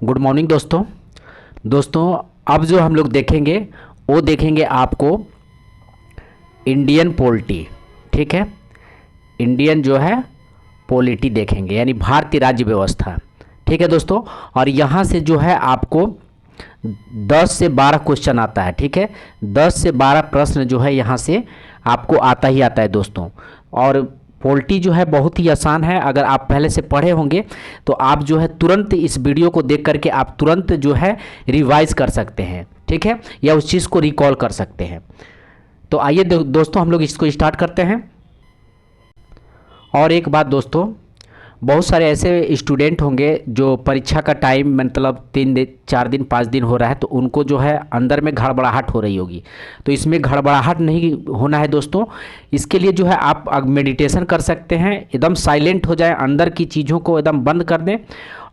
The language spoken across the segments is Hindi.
गुड मॉर्निंग दोस्तों। अब जो हम लोग देखेंगे वो देखेंगे आपको इंडियन पॉलिटी। ठीक है, इंडियन जो है पॉलिटी देखेंगे, यानी भारतीय राज्य व्यवस्था। ठीक है दोस्तों, और यहाँ से जो है आपको 10 से 12 क्वेश्चन आता है। ठीक है, 10 से 12 प्रश्न जो है यहाँ से आपको आता ही आता है दोस्तों। और पॉलिटी जो है बहुत ही आसान है, अगर आप पहले से पढ़े होंगे तो आप जो है तुरंत इस वीडियो को देख करके आप तुरंत जो है रिवाइज कर सकते हैं। ठीक है, या उस चीज़ को रिकॉल कर सकते हैं। तो आइए दोस्तों हम लोग इसको स्टार्ट करते हैं। और एक बात दोस्तों, बहुत सारे ऐसे स्टूडेंट होंगे जो परीक्षा का टाइम मतलब 3 दिन 4 दिन 5 दिन हो रहा है, तो उनको जो है अंदर में घड़बड़ाहट हो रही होगी। तो इसमें घड़बड़ाहट नहीं होना है दोस्तों। इसके लिए जो है आप मेडिटेशन कर सकते हैं, एकदम साइलेंट हो जाए, अंदर की चीज़ों को एकदम बंद कर दें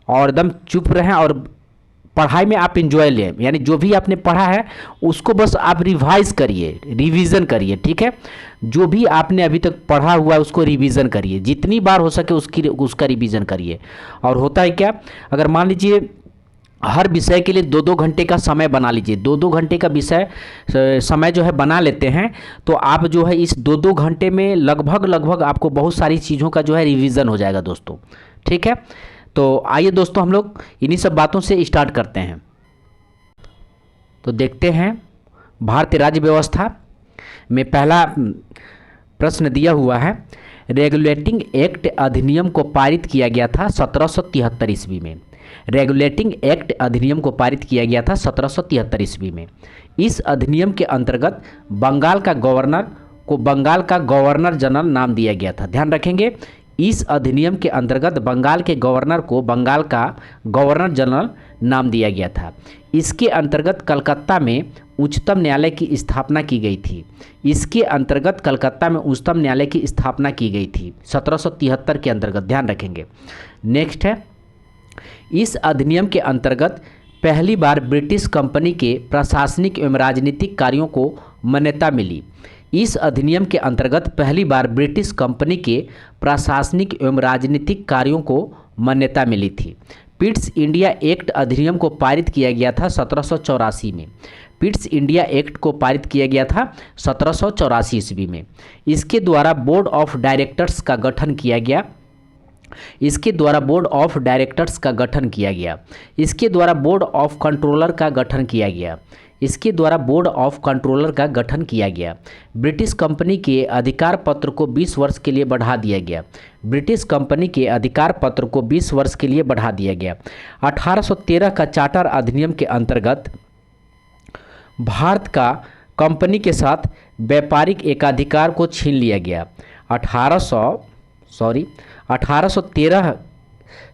और एकदम चुप रहें और पढ़ाई में आप इंजॉय लें। यानी जो भी आपने पढ़ा है उसको बस आप रिवाइज करिए, रिवीजन करिए। ठीक है, जो भी आपने अभी तक पढ़ा हुआ है उसको रिवीजन करिए, जितनी बार हो सके उसका रिवीजन करिए। और होता है क्या, अगर मान लीजिए हर विषय के लिए 2-2 घंटे का समय बना लीजिए, 2-2 घंटे का विषय समय जो है बना लेते हैं, तो आप जो है इस 2-2 घंटे में लगभग आपको बहुत सारी चीज़ों का जो है रिवीजन हो जाएगा दोस्तों। ठीक है, तो आइए दोस्तों हम लोग इन्हीं सब बातों से स्टार्ट करते हैं। तो देखते हैं भारतीय राज्य व्यवस्था में पहला प्रश्न दिया हुआ है। रेगुलेटिंग एक्ट अधिनियम को पारित किया गया था 1773 ईस्वी में। रेगुलेटिंग एक्ट अधिनियम को पारित किया गया था 1773 ईस्वी में। इस अधिनियम के अंतर्गत बंगाल का गवर्नर को बंगाल का गवर्नर जनरल नाम दिया गया था। ध्यान रखेंगे, इस अधिनियम के अंतर्गत बंगाल के गवर्नर को बंगाल का गवर्नर जनरल नाम दिया गया था। इसके अंतर्गत कलकत्ता में उच्चतम न्यायालय की स्थापना की गई थी। इसके अंतर्गत कलकत्ता में उच्चतम न्यायालय की स्थापना की गई थी 1773 के अंतर्गत। ध्यान रखेंगे। नेक्स्ट है, इस अधिनियम के अंतर्गत पहली बार ब्रिटिश कंपनी के प्रशासनिक एवं राजनीतिक कार्यों को मान्यता मिली। इस अधिनियम के अंतर्गत पहली बार ब्रिटिश कंपनी के प्रशासनिक एवं राजनीतिक कार्यों को मान्यता मिली थी। पिट्स इंडिया एक्ट अधिनियम को पारित किया गया था 1784 में। पिट्स इंडिया एक्ट को पारित किया गया था 1784 ईस्वी में। इसके द्वारा बोर्ड ऑफ डायरेक्टर्स का गठन किया गया। इसके द्वारा बोर्ड ऑफ डायरेक्टर्स का गठन किया गया। इसके द्वारा बोर्ड ऑफ कंट्रोलर का गठन किया गया। इसके द्वारा बोर्ड ऑफ कंट्रोलर का गठन किया गया। ब्रिटिश कंपनी के अधिकार पत्र को 20 वर्ष के लिए बढ़ा दिया गया। ब्रिटिश कंपनी के अधिकार पत्र को 20 वर्ष के लिए बढ़ा दिया गया। 1813 का चार्टर अधिनियम के अंतर्गत भारत का कंपनी के साथ व्यापारिक एकाधिकार को छीन लिया गया। 1813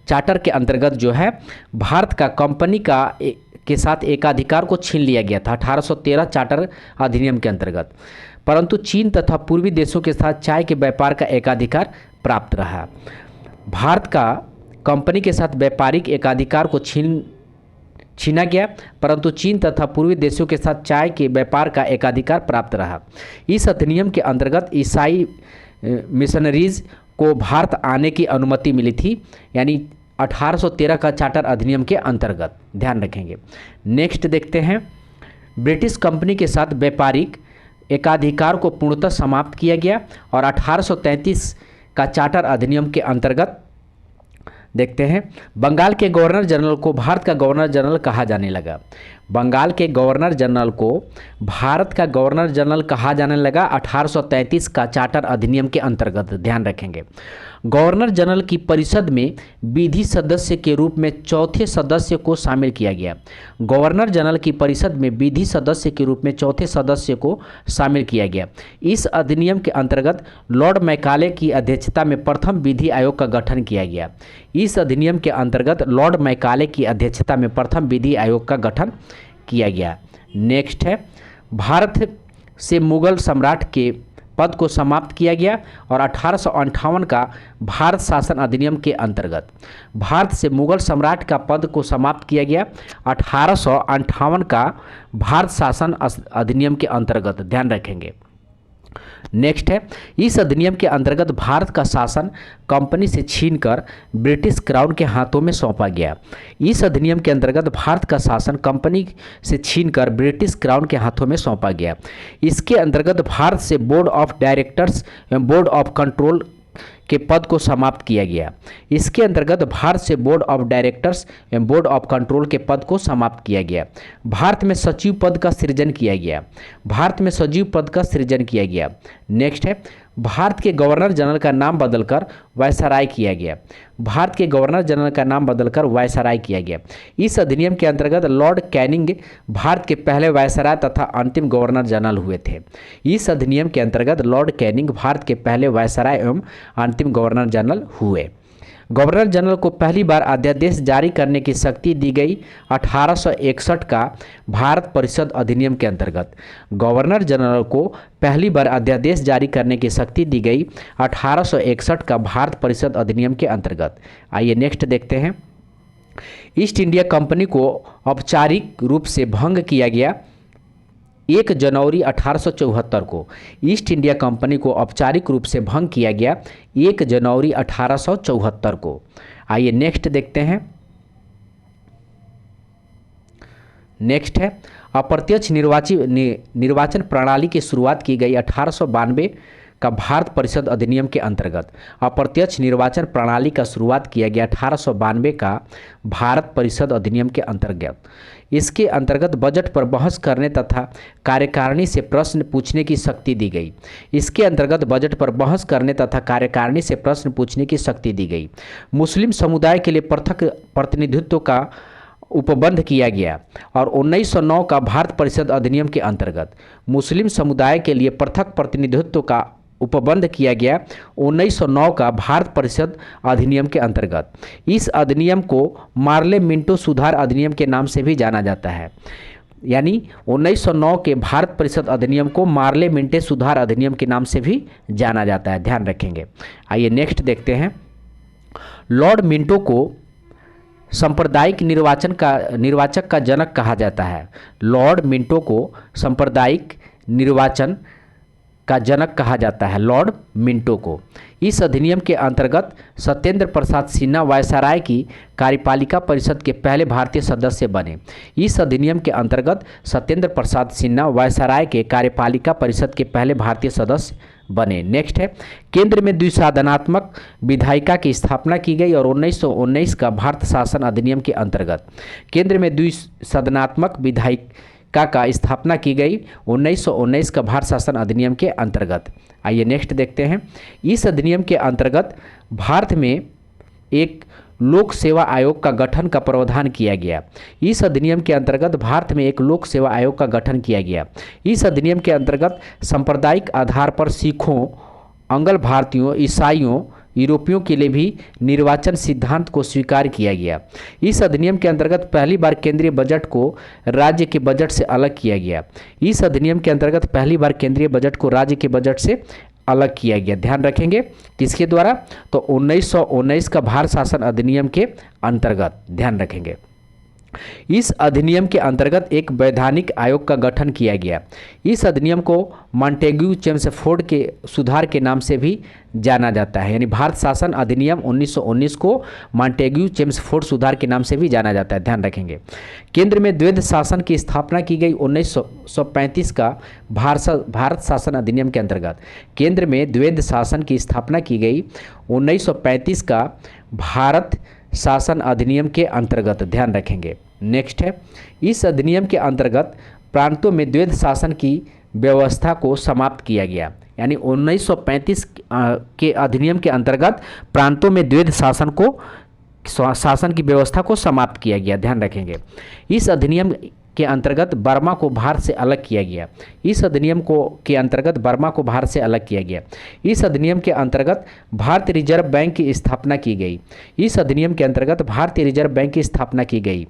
चार्टर के अंतर्गत जो है भारत का कंपनी के साथ एकाधिकार को छीन लिया गया था 1813 चार्टर अधिनियम के अंतर्गत। परंतु चीन तथा पूर्वी देशों के साथ चाय के व्यापार का एकाधिकार प्राप्त रहा। भारत का कंपनी के साथ व्यापारिक एकाधिकार को छीना गया, परंतु चीन तथा पूर्वी देशों के साथ चाय के व्यापार का एकाधिकार प्राप्त रहा। इस अधिनियम के अंतर्गत ईसाई मिशनरीज को भारत आने की अनुमति मिली थी, यानी 1813 का चार्टर अधिनियम के अंतर्गत। ध्यान रखेंगे। नेक्स्ट देखते हैं, ब्रिटिश कंपनी के साथ व्यापारिक एकाधिकार को पूर्णतः समाप्त किया गया और 1833 का चार्टर अधिनियम के अंतर्गत देखते हैं, बंगाल के गवर्नर जनरल को भारत का गवर्नर जनरल कहा जाने लगा। बंगाल के गवर्नर जनरल को भारत का गवर्नर जनरल कहा जाने लगा 1833 का चार्टर अधिनियम के अंतर्गत। ध्यान रखेंगे। गवर्नर जनरल की परिषद में विधि सदस्य के रूप में चौथे सदस्य को शामिल किया गया। गवर्नर जनरल की परिषद में विधि सदस्य के रूप में चौथे सदस्य को शामिल किया गया। इस अधिनियम के अंतर्गत लॉर्ड मैकाले की अध्यक्षता में प्रथम विधि आयोग का गठन किया गया। इस अधिनियम के अंतर्गत लॉर्ड मैकाले की अध्यक्षता में प्रथम विधि आयोग का गठन किया गया। नेक्स्ट है, भारत से मुगल सम्राट के पद को समाप्त किया गया और 1858 का भारत शासन अधिनियम के अंतर्गत भारत से मुगल सम्राट का पद को समाप्त किया गया। 1858 का भारत शासन अधिनियम के अंतर्गत। ध्यान रखेंगे। नेक्स्ट है, इस अधिनियम के अंतर्गत भारत का शासन कंपनी से छीनकर ब्रिटिश क्राउन के हाथों में सौंपा गया। इस अधिनियम के अंतर्गत भारत का शासन कंपनी से छीनकर ब्रिटिश क्राउन के हाथों में सौंपा गया। इसके अंतर्गत भारत से बोर्ड ऑफ डायरेक्टर्स एवं बोर्ड ऑफ कंट्रोल के पद को समाप्त किया गया। इसके अंतर्गत भारत से बोर्ड ऑफ डायरेक्टर्स एवं बोर्ड ऑफ कंट्रोल के पद को समाप्त किया गया। भारत में सचिव पद का सृजन किया गया। भारत में सचिव पद का सृजन किया गया। नेक्स्ट है, भारत के गवर्नर जनरल का नाम बदलकर वायसराय किया गया। भारत के गवर्नर जनरल का नाम बदलकर वायसराय किया गया। इस अधिनियम के अंतर्गत लॉर्ड कैनिंग भारत के पहले वायसराय तथा अंतिम गवर्नर जनरल हुए थे। इस अधिनियम के अंतर्गत लॉर्ड कैनिंग भारत के पहले वायसराय एवं अंतिम गवर्नर जनरल हुए। गवर्नर जनरल को पहली बार अध्यादेश जारी करने की शक्ति दी गई 1861 का भारत परिषद अधिनियम के अंतर्गत। गवर्नर जनरल को पहली बार अध्यादेश जारी करने की शक्ति दी गई 1861 का भारत परिषद अधिनियम के अंतर्गत। आइए नेक्स्ट देखते हैं। ईस्ट इंडिया कंपनी को औपचारिक रूप से भंग किया गया 1 जनवरी 1874 को। ईस्ट इंडिया कंपनी को औपचारिक रूप से भंग किया गया 1 जनवरी 1874 को। आइए नेक्स्ट देखते हैं। नेक्स्ट है, अप्रत्यक्ष निर्वाचन प्रणाली की शुरुआत की गई 1892 का भारत परिषद अधिनियम के अंतर्गत। अप्रत्यक्ष निर्वाचन प्रणाली का शुरुआत किया गया 1892 का भारत परिषद अधिनियम के अंतर्गत। इसके अंतर्गत बजट पर बहस करने तथा कार्यकारिणी से प्रश्न पूछने की शक्ति दी गई। इसके अंतर्गत बजट पर बहस करने तथा कार्यकारिणी से प्रश्न पूछने की शक्ति दी गई। मुस्लिम समुदाय के लिए पृथक प्रतिनिधित्व का उपबंध किया गया और 1909 का भारत परिषद अधिनियम के अंतर्गत मुस्लिम समुदाय के लिए पृथक प्रतिनिधित्व का उपबंध किया गया 1909 का भारत परिषद अधिनियम के अंतर्गत। इस अधिनियम को मार्ले मिंटो सुधार अधिनियम के नाम से भी जाना जाता है। यानी 1909 के भारत परिषद अधिनियम को मार्ले मिंटो सुधार अधिनियम के नाम से भी जाना जाता है, ध्यान रखेंगे। आइए नेक्स्ट देखते हैं। लॉर्ड मिंटो को सांप्रदायिक निर्वाचक का जनक कहा जाता है। लॉर्ड मिंटो को सांप्रदायिक निर्वाचन का जनक कहा जाता है, लॉर्ड मिंटो को। इस अधिनियम के अंतर्गत सत्येंद्र प्रसाद सिन्हा वायसराय की कार्यपालिका परिषद के पहले भारतीय सदस्य बने। इस अधिनियम के अंतर्गत सत्येंद्र प्रसाद सिन्हा वायसराय के कार्यपालिका परिषद के पहले भारतीय सदस्य बने। नेक्स्ट है, केंद्र में द्विसदनात्मक विधायिका की स्थापना की गई और 1919 का भारत शासन अधिनियम के अंतर्गत केंद्र में द्विसदनात्मक विधायिका का स्थापना की गई 1919 का भारत शासन अधिनियम के अंतर्गत। आइए नेक्स्ट देखते हैं। इस अधिनियम के अंतर्गत भारत में एक लोक सेवा आयोग का गठन का प्रावधान किया गया। इस अधिनियम के अंतर्गत भारत में एक लोक सेवा आयोग का गठन किया गया। इस अधिनियम के अंतर्गत सांप्रदायिक आधार पर सिखों, अंगल भारतीयों, ईसाइयों, यूरोपियों के लिए भी निर्वाचन सिद्धांत को स्वीकार किया गया। इस अधिनियम के अंतर्गत पहली बार केंद्रीय बजट को राज्य के बजट से अलग किया गया। इस अधिनियम के अंतर्गत पहली बार केंद्रीय बजट को राज्य के बजट से अलग किया गया। ध्यान रखेंगे किसके द्वारा, तो 1919 का भारत शासन अधिनियम के अंतर्गत, ध्यान रखेंगे। इस अधिनियम के अंतर्गत एक वैधानिक आयोग का गठन किया गया। इस अधिनियम को मॉन्टेग्यू चेम्सफोर्ड के सुधार के नाम से भी जाना जाता है। यानी भारत शासन अधिनियम 1919 को मॉन्टेग्यू चेम्सफोर्ड सुधार के नाम से भी जाना जाता है, ध्यान रखेंगे। केंद्र में द्वैध शासन की स्थापना की गई 1935 का भारत शासन अधिनियम के अंतर्गत। केंद्र में द्वैध शासन की स्थापना की गई 1935 का भारत शासन अधिनियम के अंतर्गत, ध्यान रखेंगे। नेक्स्ट है, इस अधिनियम के अंतर्गत प्रांतों में द्वैध शासन की व्यवस्था को समाप्त किया गया। यानी 1935 के अधिनियम के अंतर्गत प्रांतों में द्वैध शासन की व्यवस्था को समाप्त किया गया, ध्यान रखेंगे। इस अधिनियम के अंतर्गत बर्मा को भारत से अलग किया गया। इस अधिनियम के अंतर्गत बर्मा को भारत से अलग किया गया। इस अधिनियम के अंतर्गत भारतीय रिजर्व बैंक की स्थापना की गई। इस अधिनियम के अंतर्गत भारतीय रिजर्व बैंक की स्थापना की गई।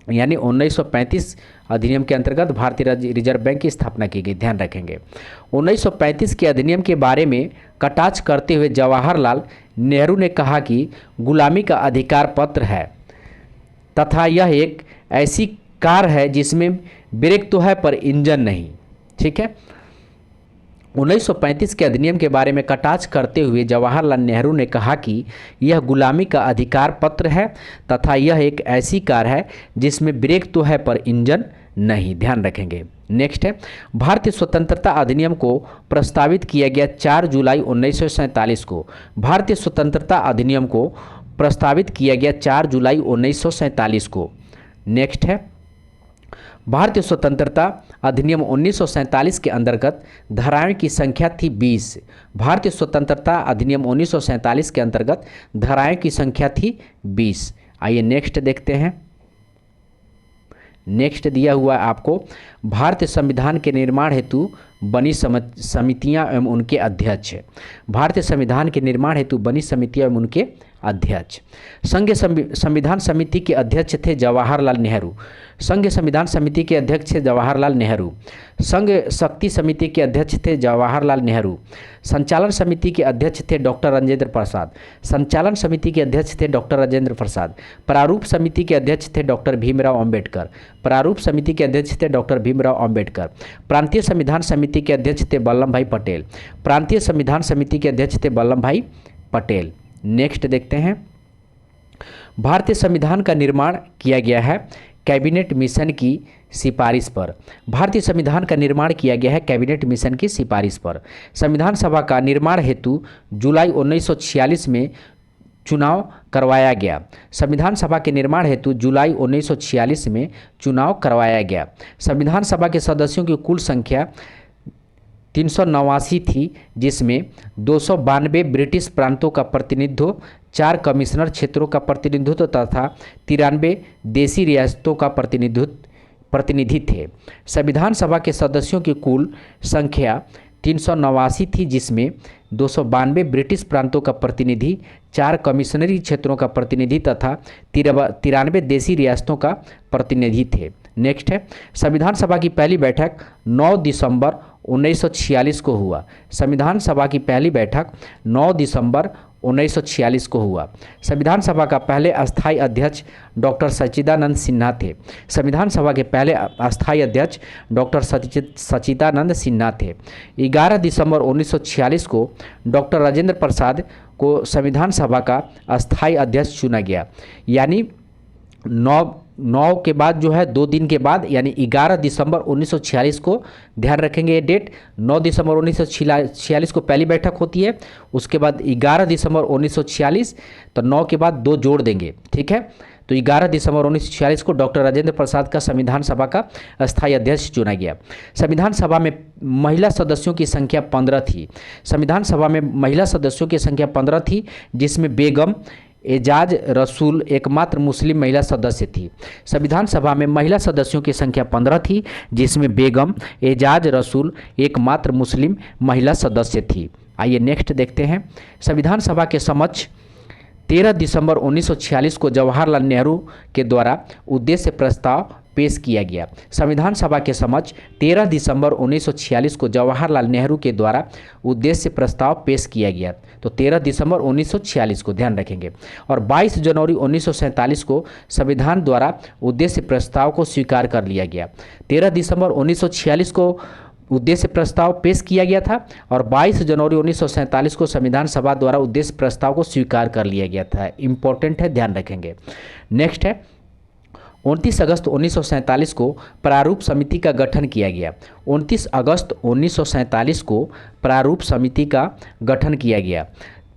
यानी 1935 अधिनियम के अंतर्गत भारतीय रिजर्व बैंक की स्थापना की गई, ध्यान रखेंगे। 1935 के अधिनियम के बारे में कटाक्ष करते हुए जवाहरलाल नेहरू ने कहा कि गुलामी का अधिकार पत्र है तथा यह एक ऐसी कार है जिसमें ब्रेक तो है पर इंजन नहीं। ठीक है, 1935 के अधिनियम के बारे में कटाक्ष करते हुए जवाहरलाल नेहरू ने कहा कि यह गुलामी का अधिकार पत्र है तथा यह एक ऐसी कार है जिसमें ब्रेक तो है पर इंजन नहीं। ध्यान रखेंगे। नेक्स्ट है, भारतीय स्वतंत्रता अधिनियम को प्रस्तावित किया गया 4 जुलाई 1947 को। भारतीय स्वतंत्रता अधिनियम को प्रस्तावित किया गया 4 जुलाई 1947 को। नेक्स्ट है, भारतीय स्वतंत्रता अधिनियम 1947 के अंतर्गत धाराएं की संख्या थी 20। भारतीय स्वतंत्रता अधिनियम 1947 के अंतर्गत धाराएं की संख्या थी 20। आइए नेक्स्ट देखते हैं। नेक्स्ट दिया हुआ है आपको, भारतीय संविधान के निर्माण हेतु बनी समितियां एवं उनके अध्यक्ष। भारतीय संविधान के निर्माण हेतु बनी समितियां एवं उनके अध्यक्ष। संघ संविधान समिति के अध्यक्ष थे जवाहरलाल नेहरू। संघ संविधान समिति के अध्यक्ष थे जवाहरलाल नेहरू। संघ शक्ति समिति के अध्यक्ष थे जवाहरलाल नेहरू। संचालन समिति के अध्यक्ष थे डॉक्टर राजेंद्र प्रसाद। संचालन समिति के अध्यक्ष थे डॉक्टर राजेंद्र प्रसाद। प्रारूप समिति के अध्यक्ष थे डॉक्टर भीमराव अंबेडकर। प्रारूप समिति के अध्यक्ष थे डॉक्टर भीमराव अंबेडकर। प्रांतीय संविधान समिति के अध्यक्ष थे वल्लभ भाई पटेल। प्रांतीय संविधान समिति के अध्यक्ष थे वल्लभ भाई पटेल। नेक्स्ट देखते हैं, भारतीय संविधान का निर्माण किया गया है कैबिनेट मिशन की सिफारिश पर। भारतीय संविधान का निर्माण किया गया है कैबिनेट मिशन की सिफारिश पर। संविधान सभा का निर्माण हेतु जुलाई 1946 में चुनाव करवाया गया। संविधान सभा के निर्माण हेतु जुलाई 1946 में चुनाव करवाया गया। संविधान सभा के सदस्यों की कुल संख्या 389 थी, जिसमें 292 ब्रिटिश प्रांतों का प्रतिनिधित्व, 4 कमिश्नर क्षेत्रों का प्रतिनिधित्व तथा 93 देसी रियासतों का प्रतिनिधि थे। संविधान सभा के सदस्यों की कुल संख्या 389 थी, जिसमें 292 ब्रिटिश प्रांतों का प्रतिनिधि, 4 कमिश्नरी क्षेत्रों का प्रतिनिधि तथा 93 देसी रियासतों का प्रतिनिधि थे। नेक्स्ट है, संविधान सभा की पहली बैठक 9 दिसंबर 1946 को हुआ। संविधान सभा की पहली बैठक 9 दिसंबर 1946 को हुआ। संविधान सभा का पहले अस्थायी अध्यक्ष डॉक्टर सच्चिदानंद सिन्हा थे। संविधान सभा के पहले अस्थायी अध्यक्ष डॉक्टर सच्चिदानंद सिन्हा थे। 11 दिसंबर 1946 को डॉक्टर राजेंद्र प्रसाद को संविधान सभा का अस्थायी अध्यक्ष चुना गया। यानी 9 के बाद जो है 2 दिन के बाद, यानी 11 दिसंबर 1946 को, ध्यान रखेंगे ये डेट, 9 दिसंबर 1946 को पहली बैठक होती है, उसके बाद 11 दिसंबर 1946, तो 9 के बाद 2 जोड़ देंगे, ठीक है। तो 11 दिसंबर 1946 को डॉक्टर राजेंद्र प्रसाद का संविधान सभा का अस्थायी अध्यक्ष चुना गया। संविधान सभा में महिला सदस्यों की संख्या 15 थी। संविधान सभा में महिला सदस्यों की संख्या 15 थी, जिसमें बेगम एजाज रसूल एकमात्र मुस्लिम महिला सदस्य थी। संविधान सभा में महिला सदस्यों की संख्या 15 थी, जिसमें बेगम एजाज रसूल एकमात्र मुस्लिम महिला सदस्य थी। आइए नेक्स्ट देखते हैं। संविधान सभा के समक्ष 13 दिसंबर 1946 को जवाहरलाल नेहरू के द्वारा उद्देश्य प्रस्ताव पेश किया गया। संविधान सभा के समक्ष 13 दिसंबर 1946 को जवाहरलाल नेहरू के द्वारा उद्देश्य प्रस्ताव पेश किया गया। तो 13 दिसंबर 1946 को ध्यान रखेंगे। और 22 जनवरी 1947 को संविधान द्वारा उद्देश्य प्रस्ताव को स्वीकार कर लिया गया। 13 दिसंबर 1946 को उद्देश्य प्रस्ताव पेश किया गया था और 22 जनवरी 1947 को संविधान सभा द्वारा उद्देश्य प्रस्ताव को स्वीकार कर लिया गया था। इंपॉर्टेंट है, ध्यान रखेंगे। नेक्स्ट है, 29 अगस्त 1947 को प्रारूप समिति का गठन किया गया। 29 अगस्त 1947 को प्रारूप समिति का गठन किया गया,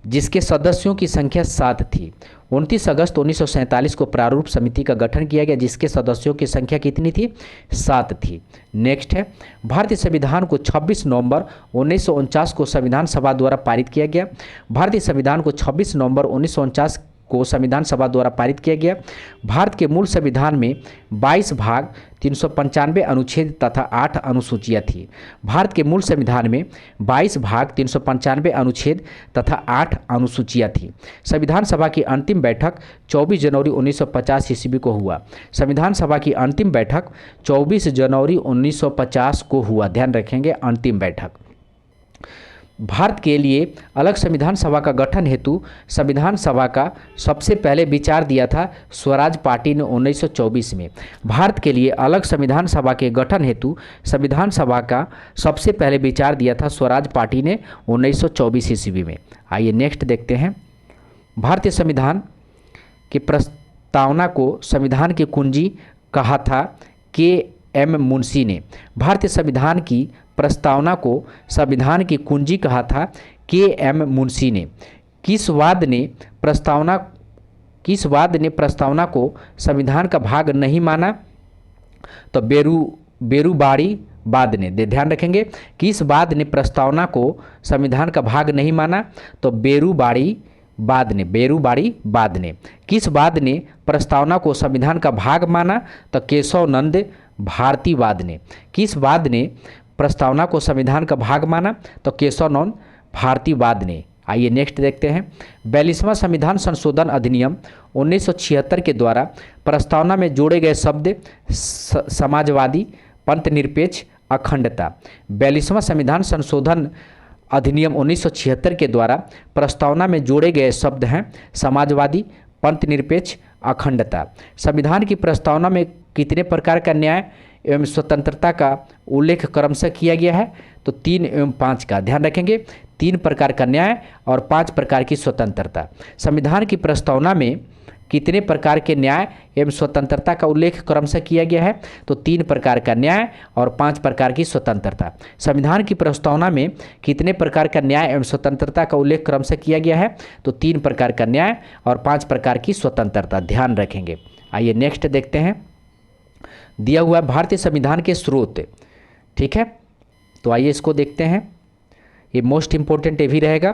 जिसके सदस्यों की संख्या 7 थी। 29 अगस्त 1947 को प्रारूप समिति का गठन किया गया, जिसके सदस्यों की संख्या कितनी थी? 7 थी। नेक्स्ट है, भारतीय संविधान को 26 नवंबर 1949 को संविधान सभा द्वारा पारित किया गया। भारतीय संविधान को 26 नवंबर 1949 को संविधान सभा द्वारा पारित किया गया। भारत के मूल संविधान में 22 भाग 395 अनुच्छेद तथा 8 अनुसूचियाँ थी। भारत के मूल संविधान में 22 भाग 395 अनुच्छेद तथा 8 अनुसूचियाँ थी। संविधान सभा की अंतिम बैठक 24 जनवरी 1950 ईस्वी को हुआ। संविधान सभा की अंतिम बैठक 24 जनवरी 1950 को हुआ। ध्यान रखेंगे, अंतिम बैठक। भारत के लिए अलग संविधान सभा का गठन हेतु संविधान सभा का सबसे पहले विचार दिया था स्वराज पार्टी ने 1924 में। भारत के लिए अलग संविधान सभा के गठन हेतु संविधान सभा का सबसे पहले विचार दिया था स्वराज पार्टी ने 1924 ईस्वी में। आइए नेक्स्ट देखते हैं। भारतीय संविधान की प्रस्तावना को संविधान की कुंजी कहा था के.एम. मुंशी ने। भारतीय संविधान की प्रस्तावना को संविधान की कुंजी कहा था के.एम. मुंशी ने। किस वाद ने प्रस्तावना को संविधान का भाग नहीं माना? तो बेरूबाड़ी वाद ने। ध्यान रखेंगे, किस वाद ने प्रस्तावना को संविधान का भाग नहीं माना? तो बेरूबाड़ी वाद ने। किस वाद ने प्रस्तावना को संविधान का भाग माना? तो केशवानंद भारतीवाद ने। किस वाद ने प्रस्तावना को संविधान का भाग माना? तो केशवानंद भारतीवाद ने। आइए नेक्स्ट देखते हैं। 42वां संविधान संशोधन अधिनियम 1976 के द्वारा प्रस्तावना में जोड़े गए शब्द समाजवादी, पंथनिरपेक्ष, अखंडता। 42वां संविधान संशोधन अधिनियम 1976 के द्वारा प्रस्तावना में जोड़े गए शब्द हैं समाजवादी, पंथनिरपेक्ष, अखंडता। संविधान की प्रस्तावना में कितने प्रकार का न्याय एवं स्वतंत्रता का उल्लेख क्रमशः किया गया है? तो 3 एवं 5 का। ध्यान रखेंगे, 3 प्रकार का न्याय और 5 प्रकार की स्वतंत्रता। संविधान की प्रस्तावना में कितने प्रकार के न्याय एवं स्वतंत्रता का उल्लेख क्रमशः किया गया है? तो 3 प्रकार का न्याय और 5 प्रकार की स्वतंत्रता। संविधान की प्रस्तावना में कितने प्रकार का न्याय एवं स्वतंत्रता का उल्लेख क्रमशः किया गया है? तो 3 प्रकार का न्याय और 5 प्रकार की स्वतंत्रता। ध्यान रखेंगे। आइए नेक्स्ट देखते हैं। दिया हुआ भारतीय संविधान के स्रोत, ठीक है, तो आइए इसको देखते हैं। ये मोस्ट इंपॉर्टेंट ये भी रहेगा।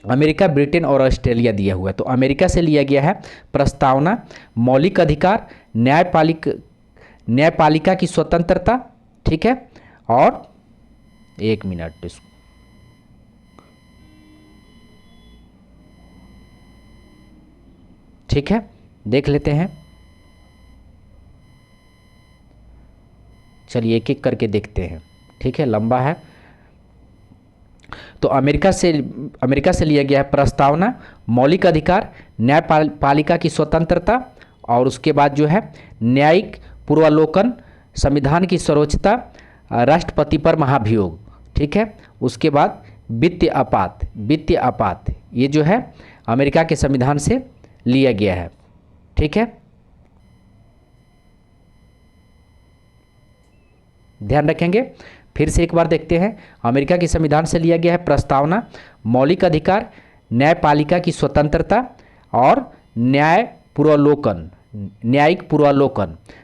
अमेरिका, ब्रिटेन और ऑस्ट्रेलिया दिया हुआ है। तो अमेरिका से लिया गया है प्रस्तावना, मौलिक अधिकार, न्यायपालिका की स्वतंत्रता, ठीक है, और 1 मिनट इसको, ठीक है, देख लेते हैं। चलिए एक एक करके देखते हैं, ठीक है, लंबा है। तो अमेरिका से लिया गया है प्रस्तावना, मौलिक अधिकार, न्यायपालिका की स्वतंत्रता, और उसके बाद जो है न्यायिक पूर्वावलोकन, संविधान की सर्वोच्चता, राष्ट्रपति पर महाभियोग, ठीक है, उसके बाद वित्तीय आपात, ये जो है अमेरिका के संविधान से लिया गया है, ठीक है। ध्यान रखेंगे। फिर से एक बार देखते हैं। अमेरिका के संविधान से लिया गया है प्रस्तावना, मौलिक अधिकार, न्यायपालिका की स्वतंत्रता और न्यायिक पूर्वावलोकन,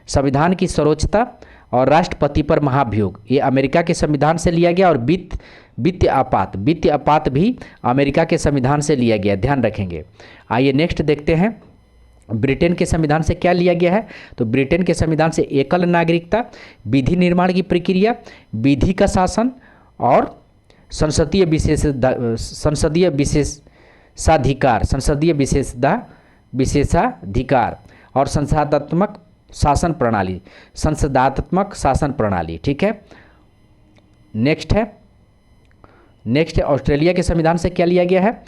संविधान की सर्वोच्चता और राष्ट्रपति पर महाभियोग, ये अमेरिका के संविधान से लिया गया। और वित्तीय आपात भी अमेरिका के संविधान से लिया गया। ध्यान रखेंगे। आइए नेक्स्ट देखते हैं। ब्रिटेन के संविधान से क्या लिया गया है? तो ब्रिटेन के संविधान से एकल नागरिकता, विधि निर्माण की प्रक्रिया, विधि का शासन और संसदीय विशेषाधिकार और संसदात्मक शासन प्रणाली, ठीक है। नेक्स्ट है ऑस्ट्रेलिया के संविधान से क्या लिया गया है?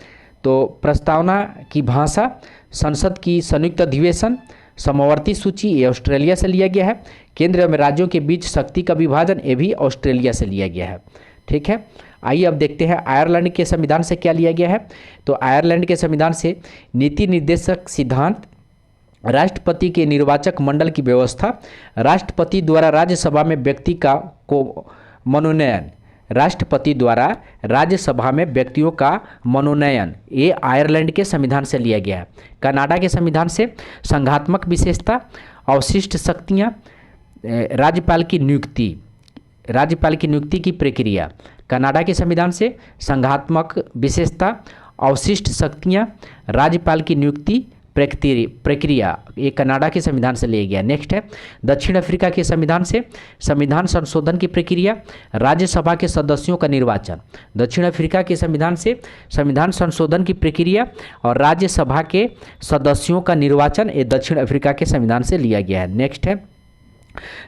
तो प्रस्तावना की भाषा, संसद की संयुक्त अधिवेशन, समवर्ती सूची, ये ऑस्ट्रेलिया से लिया गया है। केंद्र एवं राज्यों के बीच शक्ति का विभाजन, ये भी ऑस्ट्रेलिया से लिया गया है, ठीक है। आइए अब देखते हैं आयरलैंड के संविधान से क्या लिया गया है। तो आयरलैंड के संविधान से नीति निर्देशक सिद्धांत, राष्ट्रपति के निर्वाचक मंडल की व्यवस्था, राष्ट्रपति द्वारा राज्यसभा में व्यक्ति को मनोनयन, राष्ट्रपति द्वारा राज्यसभा में व्यक्तियों का मनोनयन, ये आयरलैंड के संविधान से लिया गया है। कनाडा के संविधान से संघात्मक विशेषता, अवशिष्ट शक्तियाँ, राज्यपाल की नियुक्ति की प्रक्रिया। कनाडा के संविधान से संघात्मक विशेषता, अवशिष्ट शक्तियाँ, राज्यपाल की नियुक्ति प्रक्रिया, ये कनाडा के संविधान से लिया गया। नेक्स्ट है दक्षिण अफ्रीका के संविधान से संविधान संशोधन की प्रक्रिया, राज्यसभा के सदस्यों का निर्वाचन। दक्षिण अफ्रीका के संविधान से संविधान संशोधन की प्रक्रिया और राज्यसभा के सदस्यों का निर्वाचन, ये दक्षिण अफ्रीका के संविधान से लिया गया है। नेक्स्ट है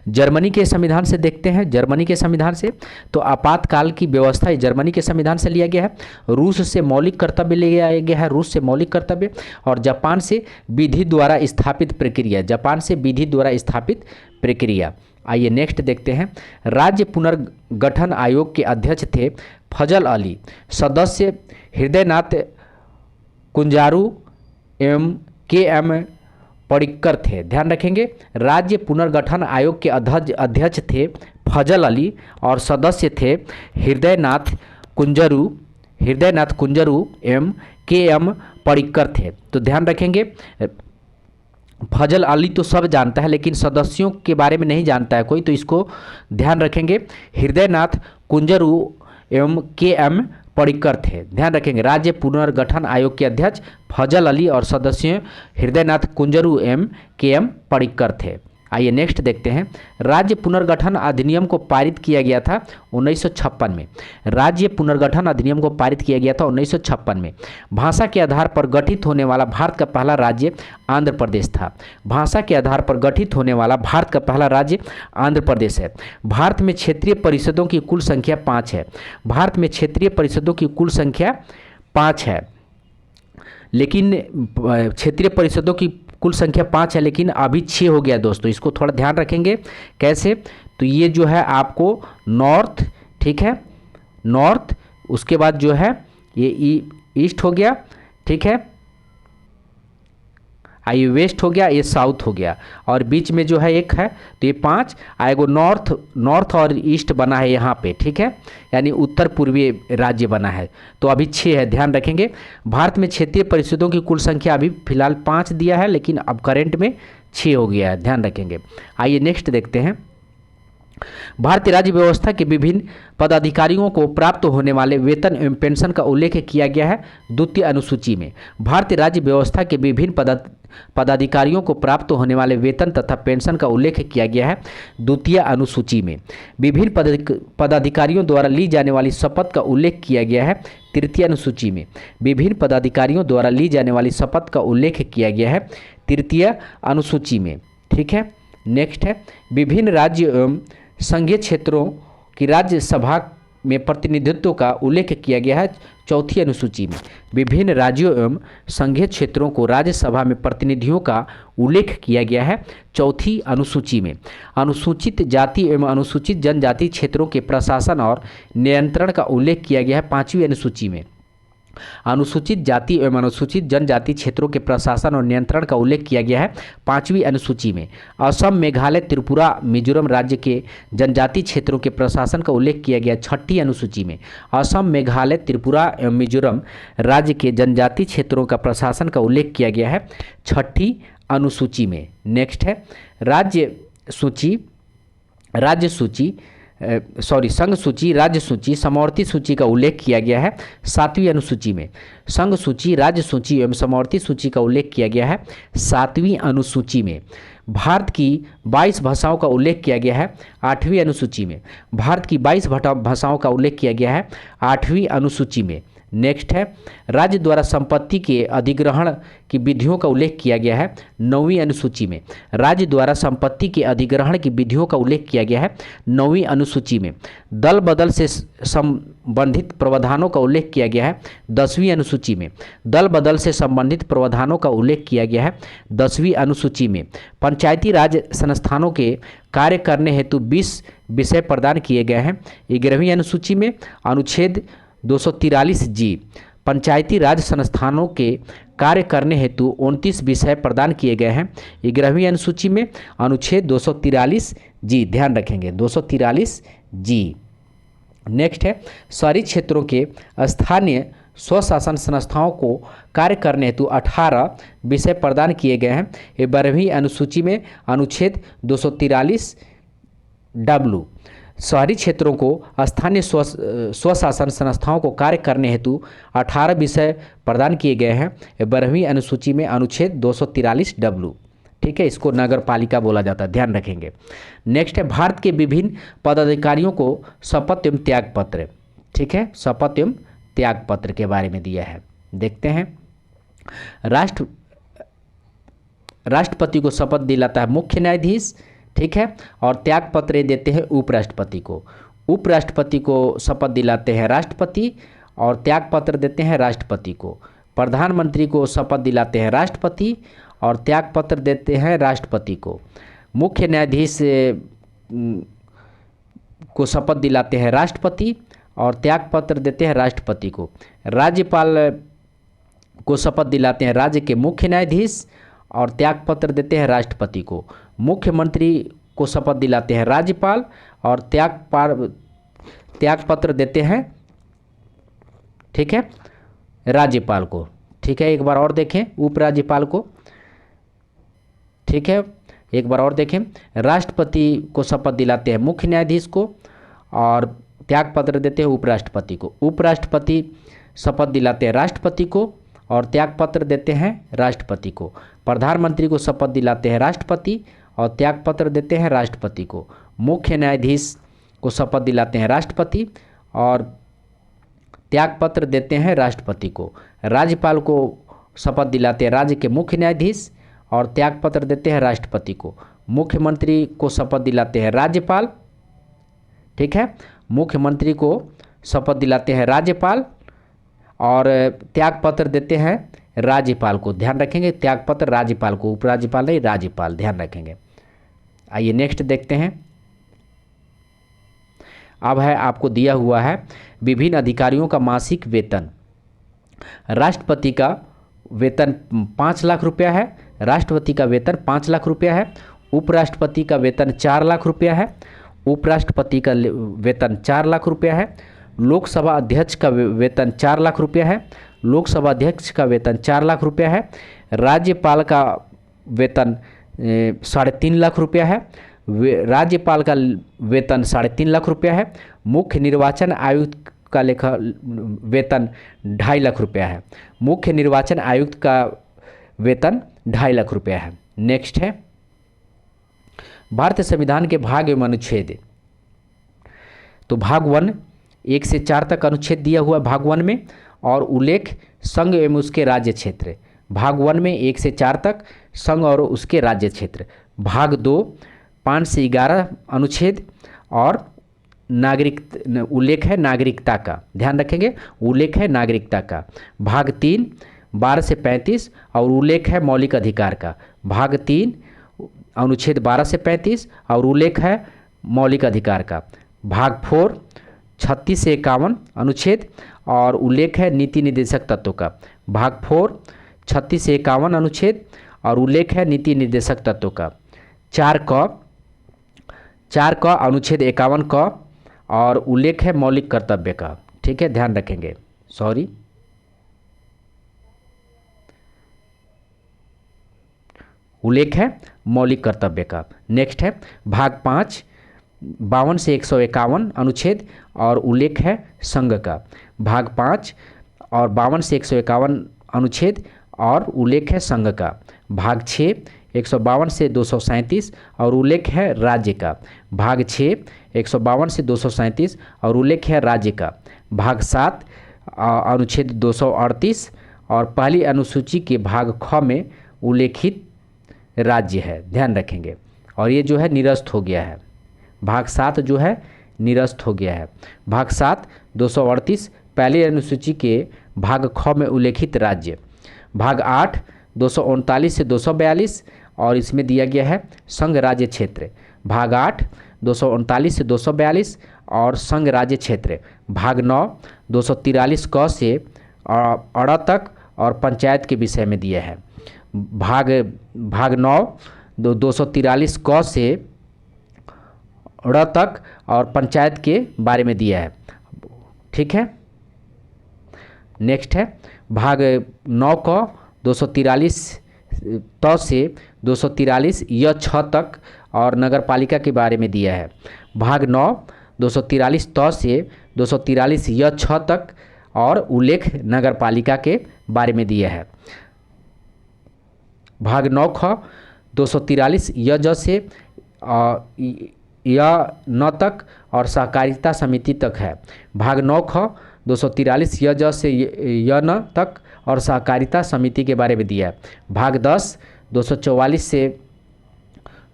जर्मनी के संविधान से देखते हैं। जर्मनी के संविधान से तो आपातकाल की व्यवस्था जर्मनी के संविधान से लिया गया है। रूस से मौलिक कर्तव्य लिया गया है, रूस से मौलिक कर्तव्य। और जापान से विधि द्वारा स्थापित प्रक्रिया, जापान से विधि द्वारा स्थापित प्रक्रिया। आइए नेक्स्ट देखते हैं। राज्य पुनर्गठन आयोग के अध्यक्ष थे फजल अली, सदस्य हृदयनाथ कुंजारू एवं के.एम. पडिक्कर थे। ध्यान रखेंगे, राज्य पुनर्गठन आयोग के अध्यक्ष थे फजल अली और सदस्य थे हृदयनाथ कुंजरू एवं के.एम. पडिक्कर थे। तो ध्यान रखेंगे, फजल अली तो सब जानता है लेकिन सदस्यों के बारे में नहीं जानता है कोई, तो इसको ध्यान रखेंगे। हृदयनाथ कुंजरू एवं के.एम. पडिक्कर थे। ध्यान रखेंगे, राज्य पुनर्गठन आयोग के अध्यक्ष फजल अली और सदस्य हृदयनाथ कुंजरू एवं के.एम. पडिक्कर थे। आइए नेक्स्ट देखते हैं। राज्य पुनर्गठन अधिनियम को पारित किया गया था 1956 में। राज्य पुनर्गठन अधिनियम को पारित किया गया था 1956 में। भाषा के आधार पर गठित होने वाला भारत का पहला राज्य आंध्र प्रदेश था। भाषा के आधार पर गठित होने वाला भारत का पहला राज्य आंध्र प्रदेश है। भारत में क्षेत्रीय परिषदों की कुल संख्या 5 है। भारत में क्षेत्रीय परिषदों की कुल संख्या 5 है, लेकिन क्षेत्रीय परिषदों की कुल संख्या 5 है लेकिन अभी 6 हो गया दोस्तों। इसको थोड़ा ध्यान रखेंगे कैसे, तो ये जो है आपको नॉर्थ, ठीक है, नॉर्थ, उसके बाद जो है ये ईस्ट हो गया, ठीक है, ये वेस्ट हो गया, ये साउथ हो गया, और बीच में जो है एक है, तो ये 5 आएगो नॉर्थ और ईस्ट बना है यहाँ पे, ठीक है, यानी उत्तर पूर्वी राज्य बना है। तो अभी 6 है, ध्यान रखेंगे। भारत में क्षेत्रीय परिषदों की कुल संख्या अभी फिलहाल 5 दिया है लेकिन अब करंट में 6 हो गया है, ध्यान रखेंगे। आइए नेक्स्ट देखते हैं। भारतीय राज्य व्यवस्था के विभिन्न पदाधिकारियों को प्राप्त होने वाले वेतन एवं पेंशन का उल्लेख किया गया है द्वितीय अनुसूची में। भारतीय राज्य व्यवस्था के विभिन्न पदाधिकारियों को प्राप्त होने वाले वेतन तथा पेंशन का उल्लेख किया गया है द्वितीय अनुसूची में। विभिन्न पदाधिकारियों द्वारा ली जाने वाली शपथ का उल्लेख किया गया है तृतीय अनुसूची में। विभिन्न पदाधिकारियों द्वारा ली जाने वाली शपथ का उल्लेख किया गया है तृतीय अनुसूची में, ठीक है। नेक्स्ट है, विभिन्न राज्य एवं संघीय क्षेत्रों की राज्यसभा में प्रतिनिधित्व का उल्लेख किया गया है चौथी अनुसूची में। विभिन्न राज्यों एवं संघीय क्षेत्रों को राज्यसभा में प्रतिनिधियों का उल्लेख किया गया है चौथी अनुसूची में। अनुसूचित जाति एवं अनुसूचित जनजाति क्षेत्रों के प्रशासन और नियंत्रण का उल्लेख किया गया है 5वीं अनुसूची में। अनुसूचित जाति एवं अनुसूचित जनजाति क्षेत्रों के प्रशासन और नियंत्रण का उल्लेख किया गया है 5वीं अनुसूची में। असम, मेघालय, त्रिपुरा, मिजोरम राज्य के जनजाति क्षेत्रों के प्रशासन का उल्लेख किया गया 6ठी अनुसूची में। असम, मेघालय, त्रिपुरा एवं मिजोरम राज्य के जनजाति क्षेत्रों का प्रशासन का उल्लेख किया गया है 6ठी अनुसूची में। नेक्स्ट है, संघ सूची, राज्य सूची, समवर्ती सूची का उल्लेख किया गया है 7वीं अनुसूची में। संघ सूची, राज्य सूची एवं समवर्ती सूची का उल्लेख किया गया है 7वीं अनुसूची में। भारत की 22 भाषाओं का उल्लेख किया गया है 8वीं अनुसूची में। भारत की 22 भाषाओं का उल्लेख किया गया है 8वीं अनुसूची में। नेक्स्ट है, राज्य द्वारा संपत्ति के अधिग्रहण की विधियों का उल्लेख किया गया है 9वीं अनुसूची में। राज्य द्वारा संपत्ति के अधिग्रहण की विधियों का उल्लेख किया गया है 9वीं अनुसूची में। दल बदल से संबंधित प्रावधानों का उल्लेख किया गया है 10वीं अनुसूची में। दल बदल से संबंधित प्रावधानों का उल्लेख किया गया है 10वीं अनुसूची में। पंचायती राज संस्थानों के कार्य करने हेतु 20 विषय प्रदान किए गए हैं 11वीं अनुसूची में। अनुच्छेद 243 जी, पंचायती राज संस्थानों के कार्य करने हेतु 29 विषय प्रदान किए गए हैं 11वीं अनुसूची में। अनुच्छेद 243 जी, ध्यान रखेंगे 243 जी। नेक्स्ट है, शहरी क्षेत्रों के स्थानीय स्वशासन संस्थाओं को कार्य करने हेतु 18 विषय प्रदान किए गए हैं 12वीं अनुसूची में। अनुच्छेद 243 डब्लू, शहरी क्षेत्रों को स्थानीय स्वशासन संस्थाओं को कार्य करने हेतु 18 विषय प्रदान किए गए हैं 12वीं अनुसूची में। अनुच्छेद 243 डब्लू, ठीक है, इसको नगर पालिका बोला जाता है, ध्यान रखेंगे। नेक्स्ट है, भारत के विभिन्न पदाधिकारियों को शपथ एवं त्याग पत्र, ठीक है, शपथ एवं त्याग पत्र के बारे में दिया है, देखते हैं। राष्ट्रपति को शपथ दिलाता है मुख्य न्यायाधीश, ठीक है। और त्याग पत्र देते हैं उपराष्ट्रपति को। उपराष्ट्रपति को शपथ दिलाते हैं राष्ट्रपति और त्याग पत्र देते हैं राष्ट्रपति को। प्रधानमंत्री को शपथ दिलाते हैं राष्ट्रपति और त्याग पत्र देते हैं राष्ट्रपति को। मुख्य न्यायाधीश को शपथ दिलाते हैं राष्ट्रपति और त्याग पत्र देते हैं राष्ट्रपति को। राज्यपाल को शपथ दिलाते हैं राज्य के मुख्य न्यायाधीश और त्याग पत्र देते हैं राष्ट्रपति को। मुख्यमंत्री को शपथ दिलाते हैं राज्यपाल और त्याग पत्र देते हैं, ठीक है, राज्यपाल को। ठीक है, एक बार और देखें उपराज्यपाल को। ठीक है, एक बार और देखें, राष्ट्रपति को शपथ दिलाते हैं मुख्य न्यायाधीश को और त्याग पत्र देते हैं उपराष्ट्रपति को। उपराष्ट्रपति शपथ दिलाते हैं राष्ट्रपति को और त्याग पत्र देते हैं राष्ट्रपति को। प्रधानमंत्री को शपथ दिलाते हैं राष्ट्रपति और त्याग पत्र देते हैं राष्ट्रपति को। मुख्य न्यायाधीश को शपथ दिलाते हैं राष्ट्रपति और त्याग पत्र देते हैं राष्ट्रपति को। राज्यपाल को शपथ दिलाते हैं राज्य के मुख्य न्यायाधीश और त्याग पत्र देते हैं राष्ट्रपति को। मुख्यमंत्री को शपथ दिलाते हैं राज्यपाल, ठीक है, मुख्यमंत्री को शपथ दिलाते हैं राज्यपाल और त्याग पत्र देते हैं राज्यपाल को। ध्यान रखेंगे, त्याग पत्र राज्यपाल को, उपराज्यपाल नहीं, राज्यपाल, ध्यान रखेंगे। आइए नेक्स्ट देखते हैं। अब है आपको दिया हुआ है विभिन्न अधिकारियों का मासिक वेतन। राष्ट्रपति का वेतन 5 लाख रुपया है, राष्ट्रपति का वेतन 5 लाख रुपया है, उपराष्ट्रपति का वेतन 4 लाख रुपया है, उपराष्ट्रपति का वेतन 4 लाख रुपया है, लोकसभा अध्यक्ष का वेतन 4 लाख रुपया है, लोकसभा अध्यक्ष का वेतन 4 लाख रुपया है, राज्यपाल का वेतन 3.5 लाख रुपया है, राज्यपाल का वेतन 3.5 लाख रुपया है, मुख्य निर्वाचन आयुक्त का वेतन 2.5 लाख रुपया है, मुख्य निर्वाचन आयुक्त का वेतन 2.5 लाख रुपया है। नेक्स्ट है भारतीय संविधान के भाग एवं अनुच्छेद। तो भाग 1 1 से 4 तक अनुच्छेद दिया हुआ है भाग 1 में और उल्लेख संघ एवं उसके राज्य क्षेत्र। भाग 1 में 1 से 4 तक संघ और उसके राज्य क्षेत्र। भाग 2 5 से 11 अनुच्छेद और नागरिक उल्लेख है नागरिकता का, ध्यान रखेंगे, उल्लेख है नागरिकता का। भाग 3 12 से 35 और उल्लेख है मौलिक अधिकार का। भाग 3 अनुच्छेद 12 से 35 और उल्लेख है मौलिक अधिकार का। भाग 4 36 से 51 अनुच्छेद और उल्लेख है नीति निर्देशक तत्वों का। भाग 4 36 से 51 अनुच्छेद और उल्लेख है नीति निर्देशक तत्वों का। 4 क अनुच्छेद 51 क और उल्लेख है मौलिक कर्तव्य का। ठीक है, ध्यान रखेंगे, सॉरी, उल्लेख है मौलिक कर्तव्य का। नेक्स्ट है भाग 5 52 से 151 अनुच्छेद और उल्लेख है संघ का। भाग 5 और 52 से 151 अनुच्छेद और उल्लेख है संघ का। भाग 6 152 से 237 और उल्लेख है राज्य का। भाग 6 152 से 237 और उल्लेख है राज्य का। भाग 7 अनुच्छेद 238 और पहली अनुसूची के भाग ख में उल्लेखित राज्य है, ध्यान रखेंगे। और ये जो है निरस्त हो गया है, भाग 7 जो है निरस्त हो गया है। भाग 7 238 पहली अनुसूची के भाग ख में उल्लेखित राज्य। भाग 8 239 से 242 और इसमें दिया गया है संघ राज्य क्षेत्र। भाग 8 239 से 242 और संघ राज्य क्षेत्र। भाग 9 243 क से अड़ तक और पंचायत के विषय में दिया है। भाग 9 243 क से अड़ तक और पंचायत के बारे में दिया है। ठीक है, नेक्स्ट है भाग 9 क 243 त से 243 य 6 तक और नगर पालिका के बारे में दिया है। भाग 9 243 त से 243 य 6 तक और उल्लेख नगर पालिका के बारे में दिया है। भाग 9 ख 243 य ज से य न तक और सहकारिता समिति तक है। भाग 9 ख 243 य ज से य न तक और सहकारिता समिति के बारे में दिया है। भाग 10 244 से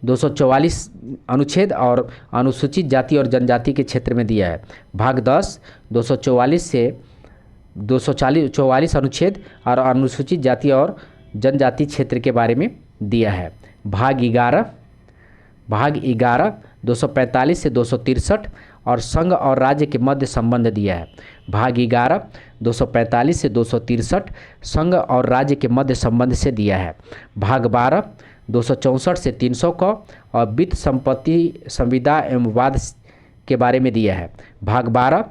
244 अनुच्छेद और अनुसूचित जाति और जनजाति के क्षेत्र में दिया है। भाग 10 244 से 244 अनुच्छेद और अनुसूचित जाति और जनजाति क्षेत्र के बारे में दिया है। भाग 11 245 से 263 और संघ और राज्य के मध्य संबंध दिया है। भाग 11 245 से 263 संघ और राज्य के मध्य संबंध से दिया है। भाग 12 264 से 300 का और वित्त संपत्ति संविदा एवं वाद के बारे में दिया है। भाग 12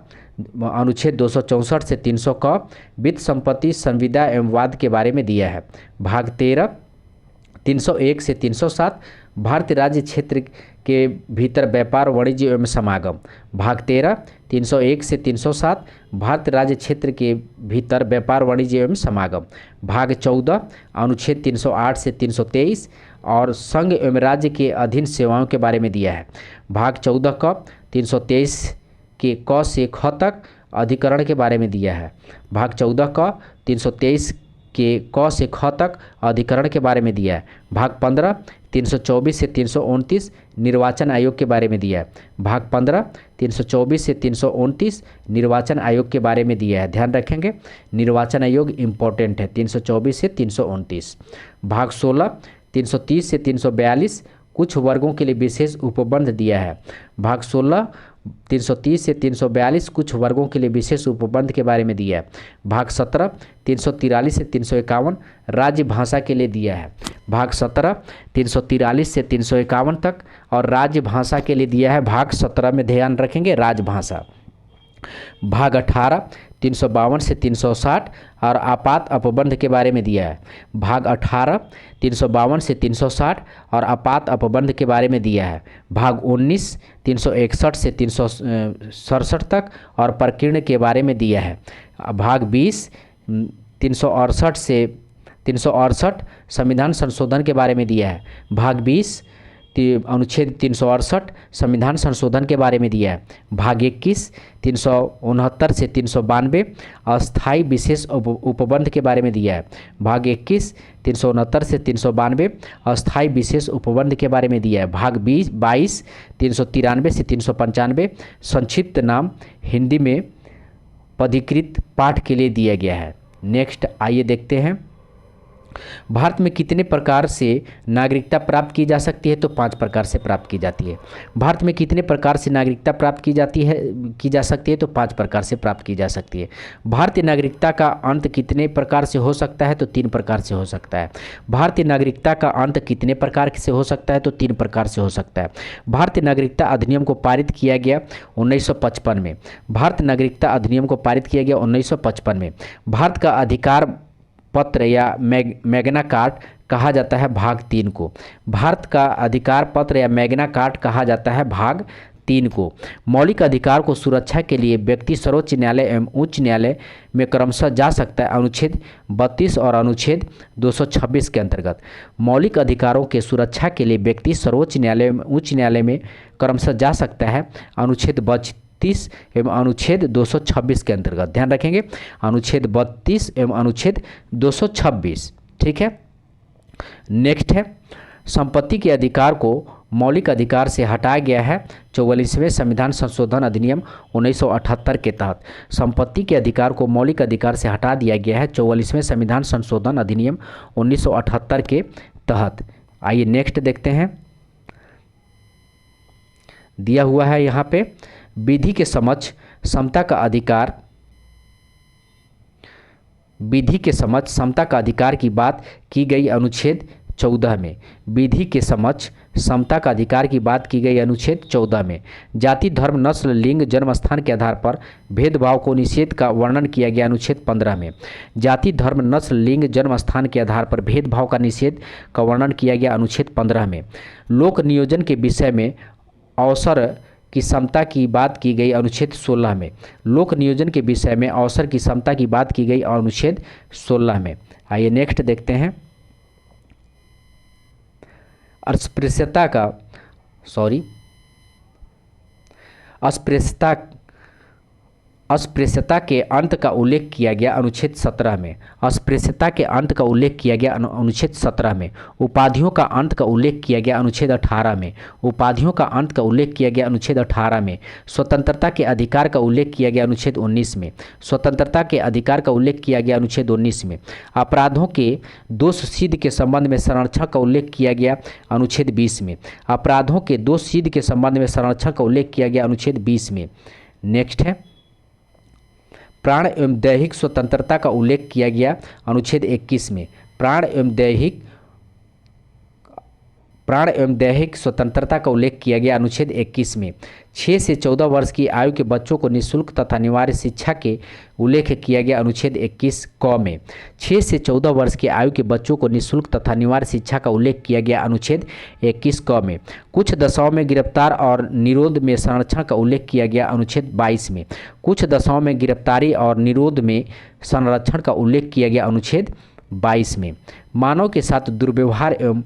अनुच्छेद 264 से 300 का वित्त संपत्ति संविदा एवं वाद के बारे में दिया है। भाग 13 301 से 307 भारतीय राज्य क्षेत्र के भीतर व्यापार वाणिज्य एवं समागम। भाग 13 301 से 307 भारतीय राज्य क्षेत्र के भीतर व्यापार वाणिज्य एवं समागम। भाग 14 अनुच्छेद 308 से 323 और संघ एवं राज्य के अधीन सेवाओं के बारे में दिया है। भाग 14 का 323 के क से ख तक अधिकरण के बारे में दिया है। भाग 14 का 323 के क से ख तक अधिकरण के बारे में दिया है। भाग 15 324 से 329 निर्वाचन आयोग के बारे में दिया है। भाग 15 324 से 329 निर्वाचन आयोग के बारे में दिया है। ध्यान रखेंगे, निर्वाचन आयोग इम्पोर्टेंट है। 324 से 329। भाग 16 330 से 342 कुछ वर्गों के लिए विशेष उपबंध दिया है। भाग 16 330 से 342 कुछ वर्गों के लिए विशेष उपबंध के बारे में दिया है। भाग 17 343 से 351 राज्य भाषा के लिए दिया है। भाग 17 343 से 351 तक और राज्य भाषा के लिए दिया है। भाग 17 में ध्यान रखेंगे राजभाषा। भाग 18 352 से 360 और आपात अपबंध के बारे में दिया है। भाग 18 352 से 360 और आपात अपबंध के बारे में दिया है। भाग 19 361 से 367 तक और प्रकीर्ण के बारे में दिया है। भाग 20 368 से 368 संविधान संशोधन के बारे में दिया है। भाग 20 अनुच्छेद 368 संविधान संशोधन के बारे में दिया है। भाग 21 369 से 392 अस्थायी विशेष उपबंध के बारे में दिया है। भाग 21 369 से 392 अस्थायी विशेष उपबंध के बारे में दिया है। भाग 22 393 से 395 संक्षिप्त नाम हिंदी में पदीकृत पाठ के लिए दिया गया है। नेक्स्ट आइए देखते हैं, भारत में कितने प्रकार से नागरिकता प्राप्त की जा सकती है? तो 5 प्रकार से प्राप्त की जाती है। भारत में कितने प्रकार से नागरिकता प्राप्त की जा सकती है? तो 5 प्रकार से प्राप्त की जा सकती है। भारतीय नागरिकता का अंत कितने प्रकार से हो सकता है? तो 3 प्रकार से हो सकता है। भारतीय नागरिकता का अंत कितने प्रकार से हो सकता है? तो 3 प्रकार से हो सकता है। भारतीय नागरिकता अधिनियम को पारित किया गया 1955 में। भारतीय नागरिकता अधिनियम को पारित किया गया 1955 में। भारत का अधिकार पत्र या मैग्ना कार्टा कहा जाता है भाग 3 को। भारत का अधिकार पत्र या मैग्ना कार्टा कहा जाता है भाग 3 को। मौलिक अधिकार को सुरक्षा के लिए व्यक्ति सर्वोच्च न्यायालय एवं उच्च न्यायालय में क्रमशः जा सकता है, अनुच्छेद 32 और अनुच्छेद 226 के अंतर्गत। मौलिक अधिकारों के सुरक्षा के लिए व्यक्ति सर्वोच्च न्यायालय एवं उच्च न्यायालय में क्रमशः जा सकता है, अनुच्छेद 32 एवं अनुच्छेद 226 के अंतर्गत। ध्यान रखेंगे, अनुच्छेद 32 एवं अनुच्छेद 226। ठीक है। नेक्स्ट है, संपत्ति के अधिकार को मौलिक अधिकार से हटाया गया है 44वें संविधान संशोधन अधिनियम 1978 के तहत। संपत्ति के अधिकार को मौलिक अधिकार से हटा दिया गया है 44वें संविधान संशोधन अधिनियम 1978 के तहत। आइए नेक्स्ट देखते हैं, दिया हुआ है यहाँ पे, विधि के समक्ष समता का अधिकार, विधि के समक्ष समता का अधिकार की बात की गई अनुच्छेद 14 में। विधि के समक्ष समता का अधिकार की बात की गई अनुच्छेद 14 में। जाति, धर्म, नस्ल, लिंग, जन्म स्थान के आधार पर भेदभाव को निषेध का वर्णन किया गया अनुच्छेद 15 में। जाति, धर्म, नस्ल, लिंग, जन्म स्थान के आधार पर भेदभाव का निषेध का वर्णन किया गया अनुच्छेद 15 में। लोक नियोजन के विषय में अवसर की समता की बात की गई अनुच्छेद 16 में। लोक नियोजन के विषय में अवसर की समता की बात की गई अनुच्छेद 16 में। आइए नेक्स्ट देखते हैं, अस्पृश्यता अस्पृश्यता के अंत का उल्लेख किया गया अनुच्छेद 17 में। अस्पृश्यता के अंत का उल्लेख किया गया अनुच्छेद 17 में। उपाधियों का अंत का उल्लेख किया गया अनुच्छेद 18 में। उपाधियों का अंत का उल्लेख किया गया अनुच्छेद 18 में। स्वतंत्रता के अधिकार का उल्लेख किया गया अनुच्छेद 19 में। स्वतंत्रता के अधिकार का उल्लेख किया गया अनुच्छेद 19 में। अपराधों के दोष सिद्ध के संबंध में संरक्षण का उल्लेख किया गया अनुच्छेद 20 में। अपराधों के दोष सिद्ध के संबंध में संरक्षण का उल्लेख किया गया अनुच्छेद 20 में। नेक्स्ट है प्राण एवं दैहिक स्वतंत्रता का उल्लेख किया गया अनुच्छेद 21 में। प्राण एवं दैहिक स्वतंत्रता का उल्लेख किया गया अनुच्छेद 21 में। 6 से 14 वर्ष की आयु के बच्चों को निःशुल्क तथा अनिवार्य शिक्षा के उल्लेख किया गया अनुच्छेद 21 क में। 6 से 14 वर्ष की आयु के बच्चों को निःशुल्क तथा अनिवार्य शिक्षा का उल्लेख किया गया अनुच्छेद 21 क में। कुछ दशाओं में गिरफ्तार और निरोध में संरक्षण का उल्लेख किया गया अनुच्छेद 22 में। कुछ दशाओं में गिरफ्तारी और निरोध में संरक्षण का उल्लेख किया गया अनुच्छेद 22 में। मानव के साथ दुर्व्यवहार एवं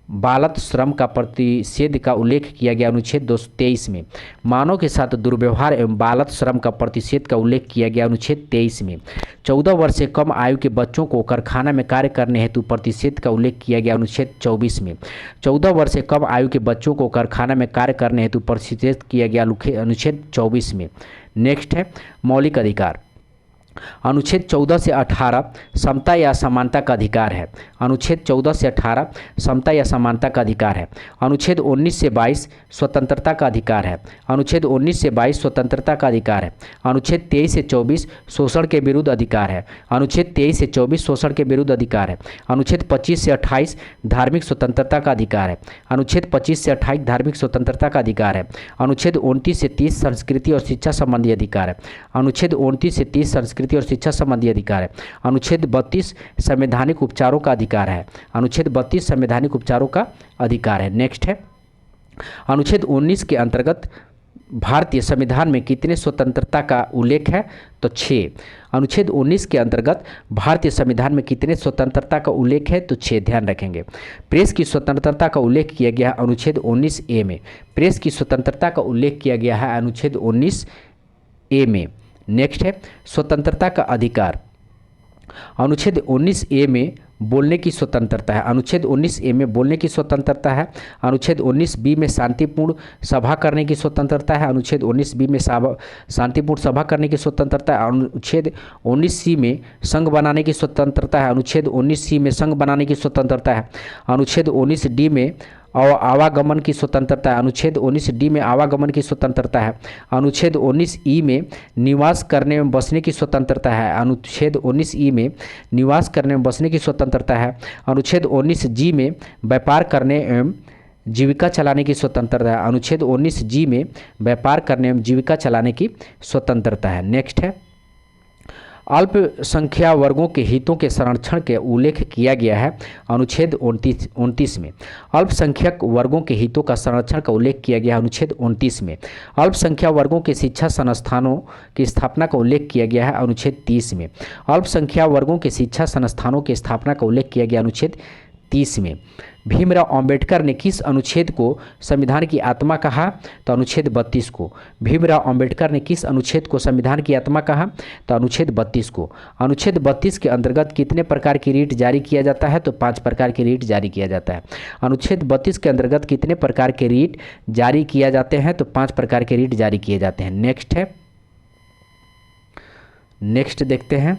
बालत श्रम का प्रतिषेध का उल्लेख किया गया अनुच्छेद 223 में। मानव के साथ दुर्व्यवहार एवं बालत श्रम का प्रतिषेध का उल्लेख किया गया अनुच्छेद 23 में। 14 वर्ष से कम आयु के बच्चों को कारखाना में कार्य करने हेतु प्रतिषेध का उल्लेख किया गया अनुच्छेद 24 में। 14 वर्ष से कम आयु के बच्चों को कारखाना में कार्य करने हेतु प्रतिषेध किया गया अनुच्छेद 24 में। नेक्स्ट है मौलिक अधिकार। अनुच्छेद 14 से 18 समता या समानता का अधिकार है। अनुच्छेद 14 से 18 समता या समानता का अधिकार है। अनुच्छेद 19 से 22 स्वतंत्रता का अधिकार है। अनुच्छेद 19 से 22 स्वतंत्रता का अधिकार है। अनुच्छेद 23 से 24 शोषण के विरुद्ध अधिकार है। अनुच्छेद 23 से 24 शोषण के विरुद्ध अधिकार है। अनुच्छेद 25 से 28 धार्मिक स्वतंत्रता का अधिकार है। अनुच्छेद 25 से 28 धार्मिक स्वतंत्रता का अधिकार है। अनुच्छेद 29 से 30 संस्कृति और शिक्षा संबंधी अधिकार है। अनुच्छेद 29 से 30 संस्कृति और शिक्षा संबंधी अधिकार है। अनुच्छेद 32 संवैधानिक उपचारों का अधिकार है। अनुच्छेद 32 संवैधानिक उपचारों का अधिकार है। नेक्स्ट है अनुच्छेद 19 के अंतर्गत भारतीय संविधान में कितने स्वतंत्रता का उल्लेख है? तो 6। अनुच्छेद 19 के अंतर्गत भारतीय संविधान में कितने स्वतंत्रता का उल्लेख है? तो 6 ध्यान रखेंगे। प्रेस की स्वतंत्रता का उल्लेख किया गया है अनुच्छेद 19 ए में। प्रेस की स्वतंत्रता का उल्लेख किया गया है अनुच्छेद 19 ए में। नेक्स्ट है स्वतंत्रता का अधिकार। अनुच्छेद 19 ए में बोलने की स्वतंत्रता है। अनुच्छेद 19 ए में बोलने की स्वतंत्रता है। अनुच्छेद 19 बी में शांतिपूर्ण सभा करने की स्वतंत्रता है। अनुच्छेद 19 बी में शांतिपूर्ण सभा करने की स्वतंत्रता है। अनुच्छेद 19 सी में संघ बनाने की स्वतंत्रता है। अनुच्छेद 19 सी में संघ बनाने की स्वतंत्रता है। अनुच्छेद 19 डी में आवागमन की स्वतंत्रता है। अनुच्छेद 19 डी में आवागमन की स्वतंत्रता है। अनुच्छेद 19 ई में निवास करने एवं बसने की स्वतंत्रता है। अनुच्छेद 19 ई में निवास करने एवं बसने की स्वतंत्रता है। अनुच्छेद 19 जी में व्यापार करने एवं जीविका चलाने की स्वतंत्रता है। अनुच्छेद 19 जी में व्यापार करने एवं जीविका चलाने की स्वतंत्रता है। नेक्स्ट है अल्पसंख्या वर्गों के हितों के संरक्षण के उल्लेख किया गया है अनुच्छेद 29 में। अल्पसंख्यक वर्गों के हितों का संरक्षण का उल्लेख किया गया है अनुच्छेद 29 में। अल्पसंख्या वर्गों के शिक्षा संस्थानों की स्थापना का उल्लेख किया गया है अनुच्छेद 30 में। अल्पसंख्या वर्गों के शिक्षा संस्थानों की स्थापना का उल्लेख किया गया अनुच्छेद 30 में। भीमराव अंबेडकर ने किस अनुच्छेद को संविधान की आत्मा कहा? तो अनुच्छेद 32 को। भीमराव अंबेडकर ने किस अनुच्छेद को संविधान की आत्मा कहा? तो अनुच्छेद 32 को। अनुच्छेद 32 के अंतर्गत कितने प्रकार की रीट जारी किया जाता है? तो 5 प्रकार की रीट जारी किया जाता है। अनुच्छेद 32 के अंतर्गत कितने प्रकार के रीट जारी किया जाते हैं? तो 5 प्रकार के रीट जारी किए जाते हैं। नेक्स्ट है नेक्स्ट देखते हैं।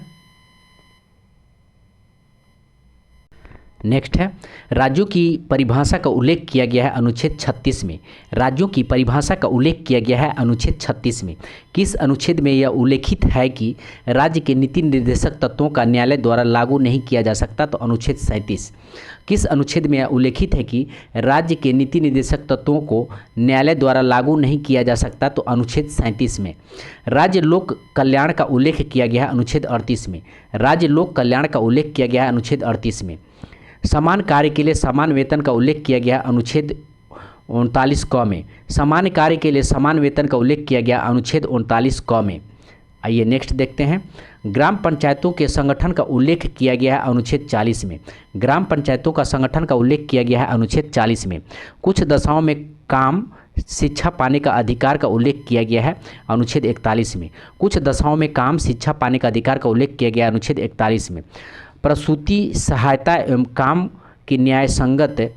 नेक्स्ट है राज्यों की परिभाषा का उल्लेख किया गया है अनुच्छेद 36 में। राज्यों की परिभाषा का उल्लेख किया गया है अनुच्छेद 36 में। किस अनुच्छेद में यह उल्लेखित है कि राज्य के नीति निर्देशक तत्वों का न्यायालय द्वारा लागू नहीं किया जा सकता? तो अनुच्छेद 37। किस अनुच्छेद में यह उल्लेखित है कि राज्य के नीति निर्देशक तत्वों को न्यायालय द्वारा लागू नहीं किया जा सकता? तो अनुच्छेद 37 में। राज्य लोक कल्याण का उल्लेख किया गया है अनुच्छेद 38 में। राज्य लोक कल्याण का उल्लेख किया गया है अनुच्छेद 38 में। समान कार्य के लिए समान वेतन का उल्लेख किया गया अनुच्छेद 39 क में। समान कार्य के लिए समान वेतन का उल्लेख किया गया अनुच्छेद 39 क में। आइए नेक्स्ट देखते हैं। ग्राम पंचायतों के संगठन का उल्लेख किया गया है अनुच्छेद 40 में। ग्राम पंचायतों का संगठन का उल्लेख किया गया है अनुच्छेद 40 में। कुछ दशाओं में काम शिक्षा पाने का अधिकार का उल्लेख किया गया है अनुच्छेद 41 में। कुछ दशाओं में काम शिक्षा पाने का अधिकार का उल्लेख किया गया है अनुच्छेद 41 में। प्रसूति सहायता एवं काम की न्याय संगत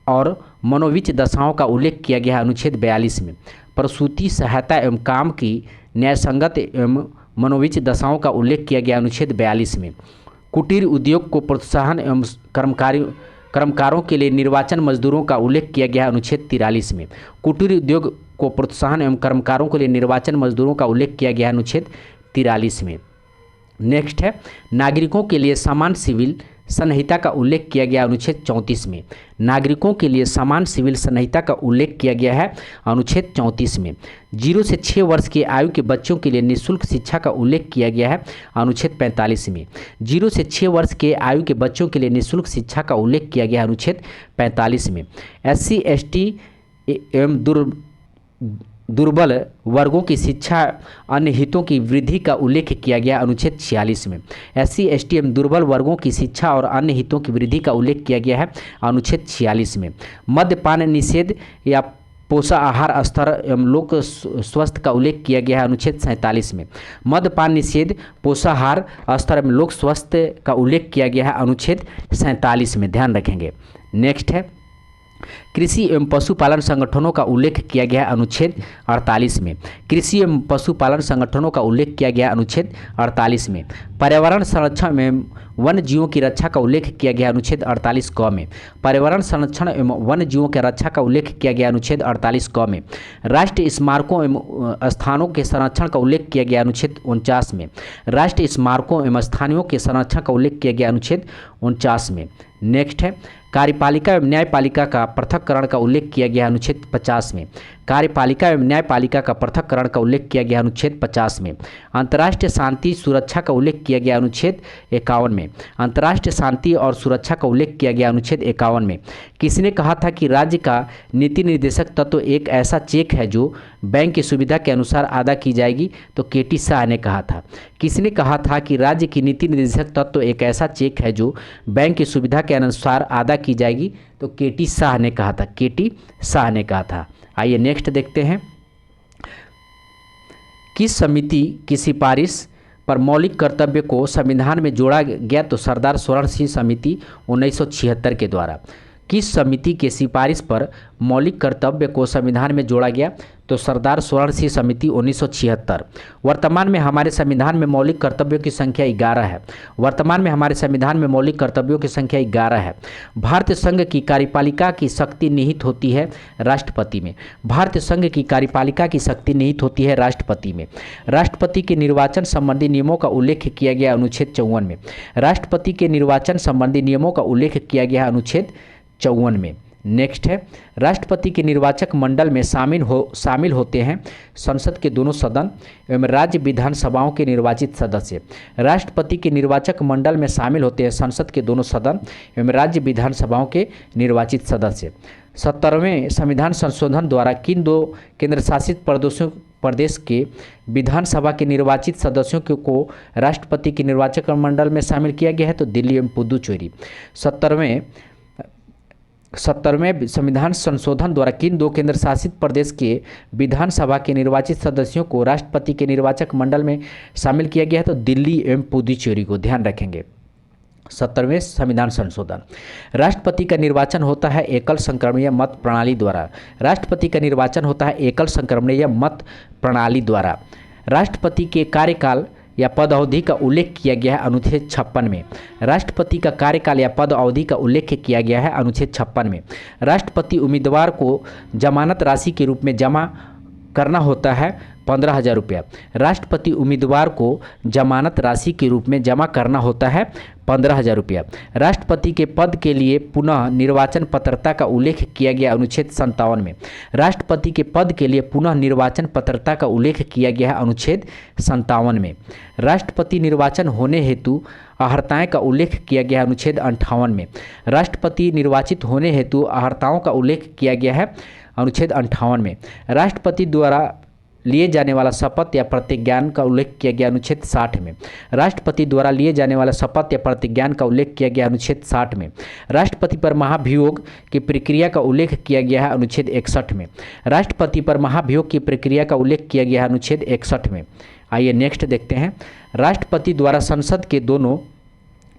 और मनोविच दशाओं का उल्लेख किया गया है अनुच्छेद 42 में। प्रसूति सहायता एवं काम की न्याय संगत एवं मनोविच दशाओं का उल्लेख किया गया अनुच्छेद 42 में। कुटीर उद्योग को प्रोत्साहन एवं कर्मकारों के लिए निर्वाचन मजदूरों का उल्लेख किया गया अनुच्छेद 43 में। कुटीर उद्योग को प्रोत्साहन एवं कर्मकारों के लिए निर्वाचन मजदूरों का उल्लेख किया गया अनुच्छेद 43 में। नेक्स्ट है नागरिकों के लिए समान सिविल संहिता का उल्लेख किया गया अनुच्छेद 34 में। नागरिकों के लिए समान सिविल संहिता का उल्लेख किया गया है अनुच्छेद 34 में। 0 से 6 वर्ष की आयु के बच्चों के लिए निःशुल्क शिक्षा का उल्लेख किया गया है अनुच्छेद 45 में। 0 से 6 वर्ष के आयु के बच्चों के लिए निःशुल्क शिक्षा का उल्लेख किया गया है अनुच्छेद 45 में। SC ST एवं दुर्बल वर्गों की शिक्षा अन्य हितों की वृद्धि का उल्लेख किया गया अनुच्छेद 46 में। SC ST एवं दुर्बल वर्गों की शिक्षा और अन्य हितों की वृद्धि का उल्लेख किया गया है अनुच्छेद 46 में। मद्यपान निषेध या पोषाहार स्तर एवं लोक स्वास्थ्य का उल्लेख किया गया है अनुच्छेद 47 में। मद्यपान निषेध पोषाहार स्तर एवं लोक स्वास्थ्य का उल्लेख किया गया है अनुच्छेद 47 में, ध्यान रखेंगे। नेक्स्ट है कृषि एवं पशुपालन संगठनों का उल्लेख किया गया है अनुच्छेद 48 में। कृषि एवं पशुपालन संगठनों का उल्लेख किया गया अनुच्छेद 48 में। पर्यावरण संरक्षण एवं वन्य जीवों की रक्षा का उल्लेख किया गया अनुच्छेद 48 क में। पर्यावरण संरक्षण एवं वन्य जीवों की रक्षा का उल्लेख किया गया अनुच्छेद 48 क में। राष्ट्रीय स्मारकों एवं स्थानों के संरक्षण का उल्लेख किया गया अनुच्छेद 49 में। राष्ट्रीय स्मारकों एवं स्थानों के संरक्षण का उल्लेख किया गया अनुच्छेद 49 में। नेक्स्ट है कार्यपालिका एवं न्यायपालिका का पृथक्करण का उल्लेख किया गया अनुच्छेद 50 में। कार्यपालिका एवं न्यायपालिका का पृथक्करण का उल्लेख किया गया अनुच्छेद 50 में। अंतर्राष्ट्रीय शांति सुरक्षा का उल्लेख किया गया अनुच्छेद 51 में। अंतर्राष्ट्रीय शांति और सुरक्षा का उल्लेख किया गया अनुच्छेद 51 में। किसने कहा था कि राज्य का नीति निर्देशक तत्व एक ऐसा चेक है जो बैंक की सुविधा के अनुसार अदा की जाएगी? तो KT शाह ने कहा था। किसने कहा था कि राज्य की नीति निर्देशक तत्व एक ऐसा चेक है जो बैंक की सुविधा के अनुसार अदा की जाएगी? तो KT शाह ने कहा था। KT शाह ने कहा था। आइए नेक्स्ट देखते हैं। किस समिति की सिफारिश पर मौलिक कर्तव्य को संविधान में जोड़ा गया? तो सरदार स्वर्ण सिंह समिति 1976 के द्वारा। किस समिति की सिफारिश पर मौलिक कर्तव्य को संविधान में जोड़ा गया? तो सरदार स्वर्ण सिंह समिति 1976। वर्तमान में हमारे संविधान में मौलिक कर्तव्यों की संख्या 11 है। वर्तमान में हमारे संविधान में मौलिक कर्तव्यों की संख्या 11 है। भारतीय संघ की कार्यपालिका की शक्ति निहित होती है राष्ट्रपति में। भारतीय संघ की कार्यपालिका की शक्ति निहित होती है राष्ट्रपति में। राष्ट्रपति के निर्वाचन संबंधी नियमों का उल्लेख किया गया अनुच्छेद 54 में। राष्ट्रपति के निर्वाचन संबंधी नियमों का उल्लेख किया गया अनुच्छेद 54 में। नेक्स्ट है राष्ट्रपति के निर्वाचक मंडल में शामिल होते हैं संसद के दोनों सदन एवं राज्य विधानसभाओं के निर्वाचित सदस्य। राष्ट्रपति के निर्वाचक मंडल में शामिल होते हैं संसद के दोनों सदन एवं राज्य विधानसभाओं के निर्वाचित सदस्य। 70वें संविधान संशोधन द्वारा किन 2 केंद्र शासित प्रदेश के विधानसभा के निर्वाचित सदस्यों को राष्ट्रपति के निर्वाचक मंडल में शामिल किया गया है? तो दिल्ली एवं पुदुचेरी। 70वें संविधान संशोधन द्वारा किन 2 केंद्र शासित प्रदेश के विधानसभा के निर्वाचित सदस्यों को राष्ट्रपति के निर्वाचक मंडल में शामिल किया गया है? तो दिल्ली एवं पुदुचेरी को, ध्यान रखेंगे। 70वें संविधान संशोधन। राष्ट्रपति का निर्वाचन होता है एकल संक्रमणीय मत प्रणाली द्वारा। राष्ट्रपति का निर्वाचन होता है एकल संक्रमणीय मत प्रणाली द्वारा। राष्ट्रपति के कार्यकाल या पद अवधि का उल्लेख किया गया है अनुच्छेद 56 में। राष्ट्रपति का कार्यकाल या पद अवधि का उल्लेख किया गया है अनुच्छेद 56 में। राष्ट्रपति उम्मीदवार को जमानत राशि के रूप में जमा करना होता है 15,000 रुपया। राष्ट्रपति उम्मीदवार को जमानत राशि के रूप में जमा करना होता है 15,000 रुपया। राष्ट्रपति के पद के लिए पुनः निर्वाचन पात्रता का उल्लेख किया गया अनुच्छेद 57 में। राष्ट्रपति के पद के लिए पुनः निर्वाचन पात्रता का उल्लेख किया गया है अनुच्छेद 57 में। राष्ट्रपति निर्वाचन होने हेतु अहर्ताएँ का उल्लेख किया गया है अनुच्छेद 58 में। राष्ट्रपति निर्वाचित होने हेतु अहर्ताओं का उल्लेख किया गया है अनुच्छेद 58 में। राष्ट्रपति द्वारा लिए जाने वाला शपथ या प्रतिज्ञान का उल्लेख किया गया अनुच्छेद 60 में। राष्ट्रपति द्वारा लिए जाने वाला शपथ या प्रतिज्ञान का उल्लेख किया गया अनुच्छेद 60 में। राष्ट्रपति पर महाभियोग की प्रक्रिया का उल्लेख किया गया है अनुच्छेद 61 में। राष्ट्रपति पर महाभियोग की प्रक्रिया का उल्लेख किया गया है अनुच्छेद 61 में। आइए नेक्स्ट देखते हैं। राष्ट्रपति द्वारा संसद के दोनों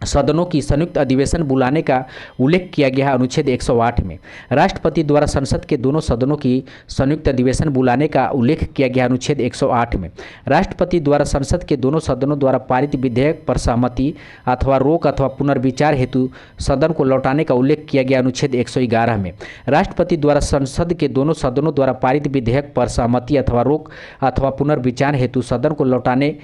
सदनों की संयुक्त अधिवेशन बुलाने का उल्लेख किया गया है अनुच्छेद 108 में। राष्ट्रपति द्वारा संसद के दोनों सदनों की संयुक्त अधिवेशन बुलाने का उल्लेख किया गया है अनुच्छेद 108 में। राष्ट्रपति द्वारा संसद के दोनों सदनों द्वारा पारित विधेयक पर सहमति अथवा रोक अथवा पुनर्विचार हेतु सदन को लौटाने का उल्लेख किया गया अनुच्छेद 111 में। राष्ट्रपति द्वारा संसद के दोनों सदनों द्वारा पारित विधेयक पर सहमति अथवा रोक अथवा पुनर्विचार हेतु सदन को लौटाने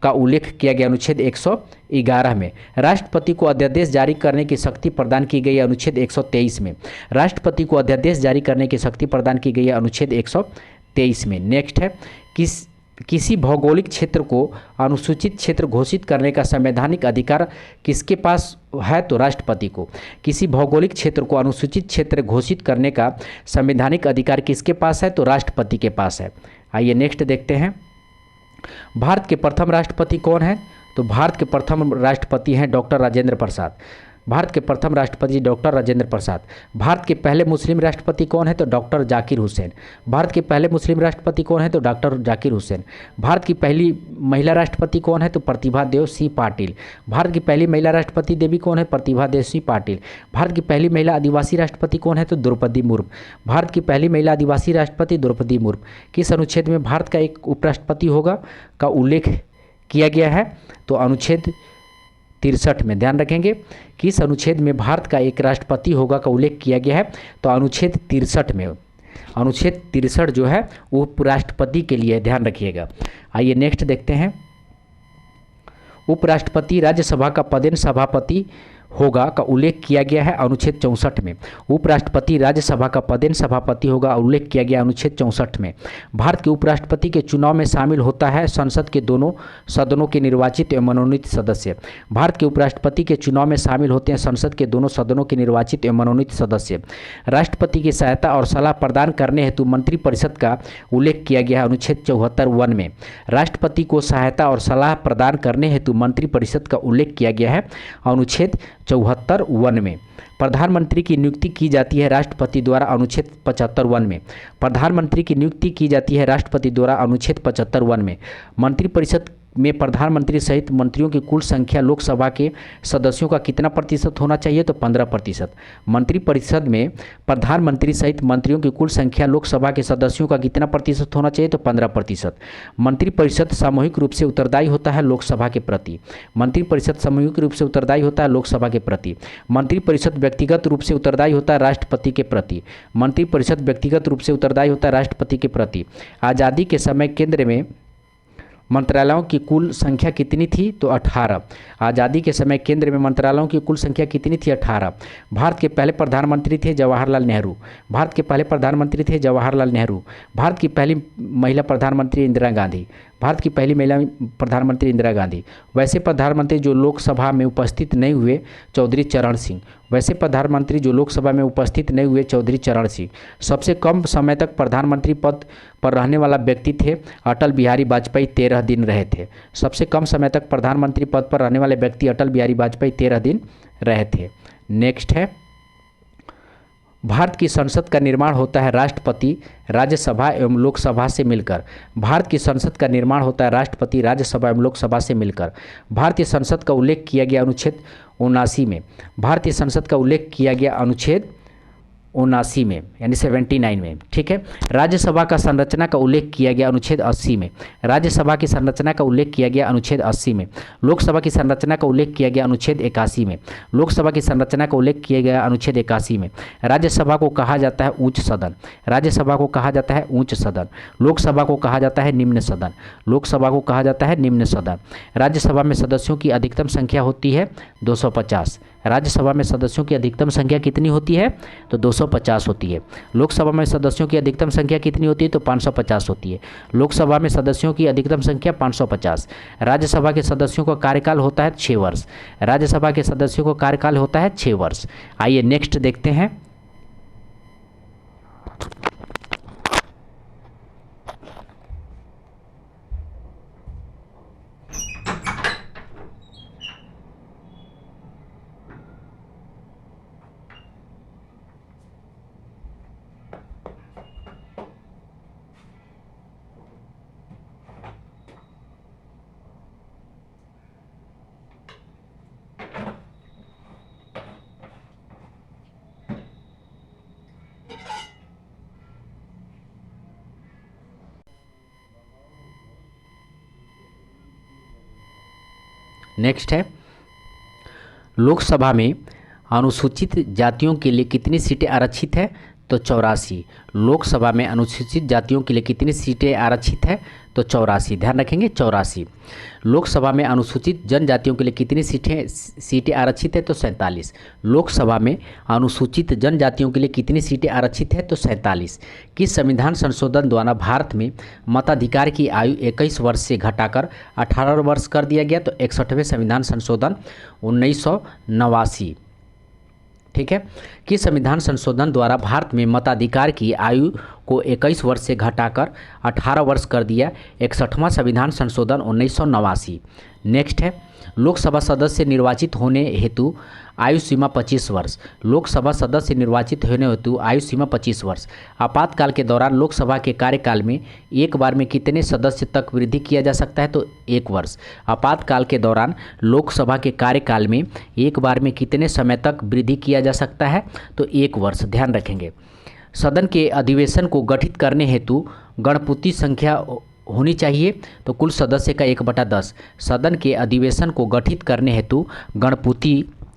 का उल्लेख किया गया अनुच्छेद 111 में। राष्ट्रपति को अध्यादेश जारी करने की शक्ति प्रदान की गई है अनुच्छेद 123 में। राष्ट्रपति को अध्यादेश जारी करने की शक्ति प्रदान की गई है अनुच्छेद 123 में। नेक्स्ट है, किसी भौगोलिक क्षेत्र को अनुसूचित क्षेत्र घोषित करने का संवैधानिक अधिकार किसके पास है? तो राष्ट्रपति को। किसी भौगोलिक क्षेत्र को अनुसूचित क्षेत्र घोषित करने का संवैधानिक अधिकार किसके पास है? तो राष्ट्रपति के पास है। आइए नेक्स्ट देखते हैं। भारत के प्रथम राष्ट्रपति कौन है? तो भारत के प्रथम राष्ट्रपति हैं डॉक्टर राजेंद्र प्रसाद। भारत के प्रथम राष्ट्रपति डॉक्टर राजेंद्र प्रसाद। भारत के पहले मुस्लिम राष्ट्रपति कौन है? तो डॉक्टर जाकिर हुसैन। भारत के पहले मुस्लिम राष्ट्रपति कौन है? तो डॉक्टर जाकिर हुसैन। भारत की पहली महिला राष्ट्रपति कौन है? तो प्रतिभा देव सिंह पाटिल। भारत की पहली महिला राष्ट्रपति देवी कौन है? प्रतिभा देव सिंह पाटिल। भारत की पहली महिला आदिवासी राष्ट्रपति कौन है? तो द्रौपदी मुर्मू। भारत की पहली महिला आदिवासी राष्ट्रपति द्रौपदी मुर्मू। किस अनुच्छेद में भारत का एक उपराष्ट्रपति होगा का उल्लेख किया गया है? तो अनुच्छेद 63 में। ध्यान रखेंगे, किस अनुच्छेद में भारत का एक राष्ट्रपति होगा का उल्लेख किया गया है? तो अनुच्छेद 63 में। अनुच्छेद 63 जो है वो उपराष्ट्रपति के लिए, ध्यान रखिएगा। आइए नेक्स्ट देखते हैं। उपराष्ट्रपति राज्यसभा का पदेन सभापति होगा का उल्लेख किया गया है अनुच्छेद 64 में। उपराष्ट्रपति राज्यसभा का पदेन सभापति होगा, उल्लेख किया गया अनुच्छेद 64 में। भारत के उपराष्ट्रपति के चुनाव में शामिल होता है संसद के दोनों सदनों के निर्वाचित एवं मनोनीत सदस्य। भारत के उपराष्ट्रपति के चुनाव में शामिल होते हैं संसद के दोनों सदनों के निर्वाचित एवं मनोनीत सदस्य। राष्ट्रपति की सहायता और सलाह प्रदान करने हेतु मंत्रिपरिषद का उल्लेख किया गया है अनुच्छेद 74 में। राष्ट्रपति को सहायता और सलाह प्रदान करने हेतु मंत्रिपरिषद का उल्लेख किया गया है अनुच्छेद 74 में। प्रधानमंत्री की नियुक्ति की जाती है राष्ट्रपति द्वारा अनुच्छेद 75 में। प्रधानमंत्री की नियुक्ति की जाती है राष्ट्रपति द्वारा अनुच्छेद 75 में। मंत्रिपरिषद में प्रधानमंत्री सहित मंत्रियों की कुल संख्या लोकसभा के सदस्यों का कितना प्रतिशत होना चाहिए? तो 15%। मंत्रिपरिषद में प्रधानमंत्री सहित मंत्रियों की कुल संख्या लोकसभा के सदस्यों का कितना प्रतिशत होना चाहिए? तो 15%। मंत्रिपरिषद सामूहिक रूप से उत्तरदायी होता है लोकसभा के प्रति। मंत्रिपरिषद सामूहिक रूप से उत्तरदायी होता है लोकसभा के प्रति। मंत्रिपरिषद व्यक्तिगत रूप से उत्तरदायी होता है राष्ट्रपति के प्रति। मंत्रिपरिषद व्यक्तिगत रूप से उत्तरदायी होता है राष्ट्रपति के प्रति। आज़ादी के समय केंद्र में मंत्रालयों की कुल संख्या कितनी थी? तो 18। आज़ादी के समय केंद्र में मंत्रालयों की कुल संख्या कितनी थी? 18। भारत के पहले प्रधानमंत्री थे जवाहरलाल नेहरू। भारत के पहले प्रधानमंत्री थे जवाहरलाल नेहरू। भारत की पहली महिला प्रधानमंत्री इंदिरा गांधी। भारत की पहली महिला प्रधानमंत्री इंदिरा गांधी। वैसे प्रधानमंत्री जो लोकसभा में उपस्थित नहीं हुए, चौधरी चरण सिंह। वैसे प्रधानमंत्री जो लोकसभा में उपस्थित नहीं हुए, चौधरी चरण सिंह। सबसे कम समय तक प्रधानमंत्री पद पर रहने वाला व्यक्ति थे अटल बिहारी वाजपेयी, 13 दिन रहे थे। सबसे कम समय तक प्रधानमंत्री पद पर रहने वाले व्यक्ति अटल बिहारी वाजपेयी 13 दिन रहे थे। नेक्स्ट है, भारत की संसद का निर्माण होता है राष्ट्रपति, राज्यसभा एवं लोकसभा से मिलकर। भारत की संसद का निर्माण होता है राष्ट्रपति, राज्यसभा एवं लोकसभा से मिलकर। भारतीय संसद का उल्लेख किया गया अनुच्छेद 79 में। भारतीय संसद का उल्लेख किया गया अनुच्छेद 79 में, यानी 79 में। ठीक है। राज्यसभा का संरचना का उल्लेख किया गया अनुच्छेद 80 में। राज्यसभा की संरचना का उल्लेख किया गया अनुच्छेद 80 में। लोकसभा की संरचना का उल्लेख किया गया अनुच्छेद 81 में। लोकसभा की संरचना का उल्लेख किया गया अनुच्छेद 81 में। राज्यसभा को कहा जाता है उच्च सदन। राज्यसभा को कहा जाता है उच्च सदन। लोकसभा को कहा जाता है निम्न सदन। लोकसभा को कहा जाता है निम्न सदन। राज्यसभा में सदस्यों की अधिकतम संख्या होती है 250। राज्यसभा में सदस्यों की अधिकतम संख्या कितनी होती है? तो 250 होती है। लोकसभा में सदस्यों की अधिकतम संख्या कितनी होती है? तो 550 होती है। लोकसभा में सदस्यों की अधिकतम संख्या 550। राज्यसभा के सदस्यों का कार्यकाल होता है 6 वर्ष। राज्यसभा के सदस्यों का कार्यकाल होता है 6 वर्ष। आइए नेक्स्ट देखते हैं। नेक्स्ट है, लोकसभा में अनुसूचित जातियों के लिए कितनी सीटें आरक्षित है? तो 84। लोकसभा में अनुसूचित जातियों के लिए कितनी सीटें आरक्षित है? तो 84, ध्यान रखेंगे 84। लोकसभा में अनुसूचित जनजातियों के लिए कितनी सीटें आरक्षित है? तो 47। लोकसभा में अनुसूचित जनजातियों के लिए कितनी सीटें आरक्षित है? तो 47। किस संविधान संशोधन द्वारा भारत में मताधिकार की आयु 21 वर्ष से घटाकर 18 वर्ष कर दिया गया? तो 61वें संविधान संशोधन 1989। ठीक है। किस संविधान संशोधन द्वारा भारत में मताधिकार की आयु को 21 वर्ष से घटाकर 18 वर्ष कर दिया? 61वां संविधान संशोधन 1989। नेक्स्ट है, लोकसभा सदस्य निर्वाचित होने हेतु आयु सीमा 25 वर्ष। लोकसभा सदस्य निर्वाचित होने हेतु आयु सीमा 25 वर्ष। आपातकाल के दौरान लोकसभा के कार्यकाल में एक बार में कितने सदस्य तक वृद्धि किया जा सकता है? तो 1 वर्ष। आपातकाल के दौरान लोकसभा के कार्यकाल में एक बार में कितने समय तक वृद्धि किया जा सकता है? तो 1 वर्ष, ध्यान रखेंगे। सदन के अधिवेशन को गठित करने हेतु गणपूर्ति संख्या होनी चाहिए? तो कुल सदस्य का 1/10। सदन के अधिवेशन को गठित करने हेतु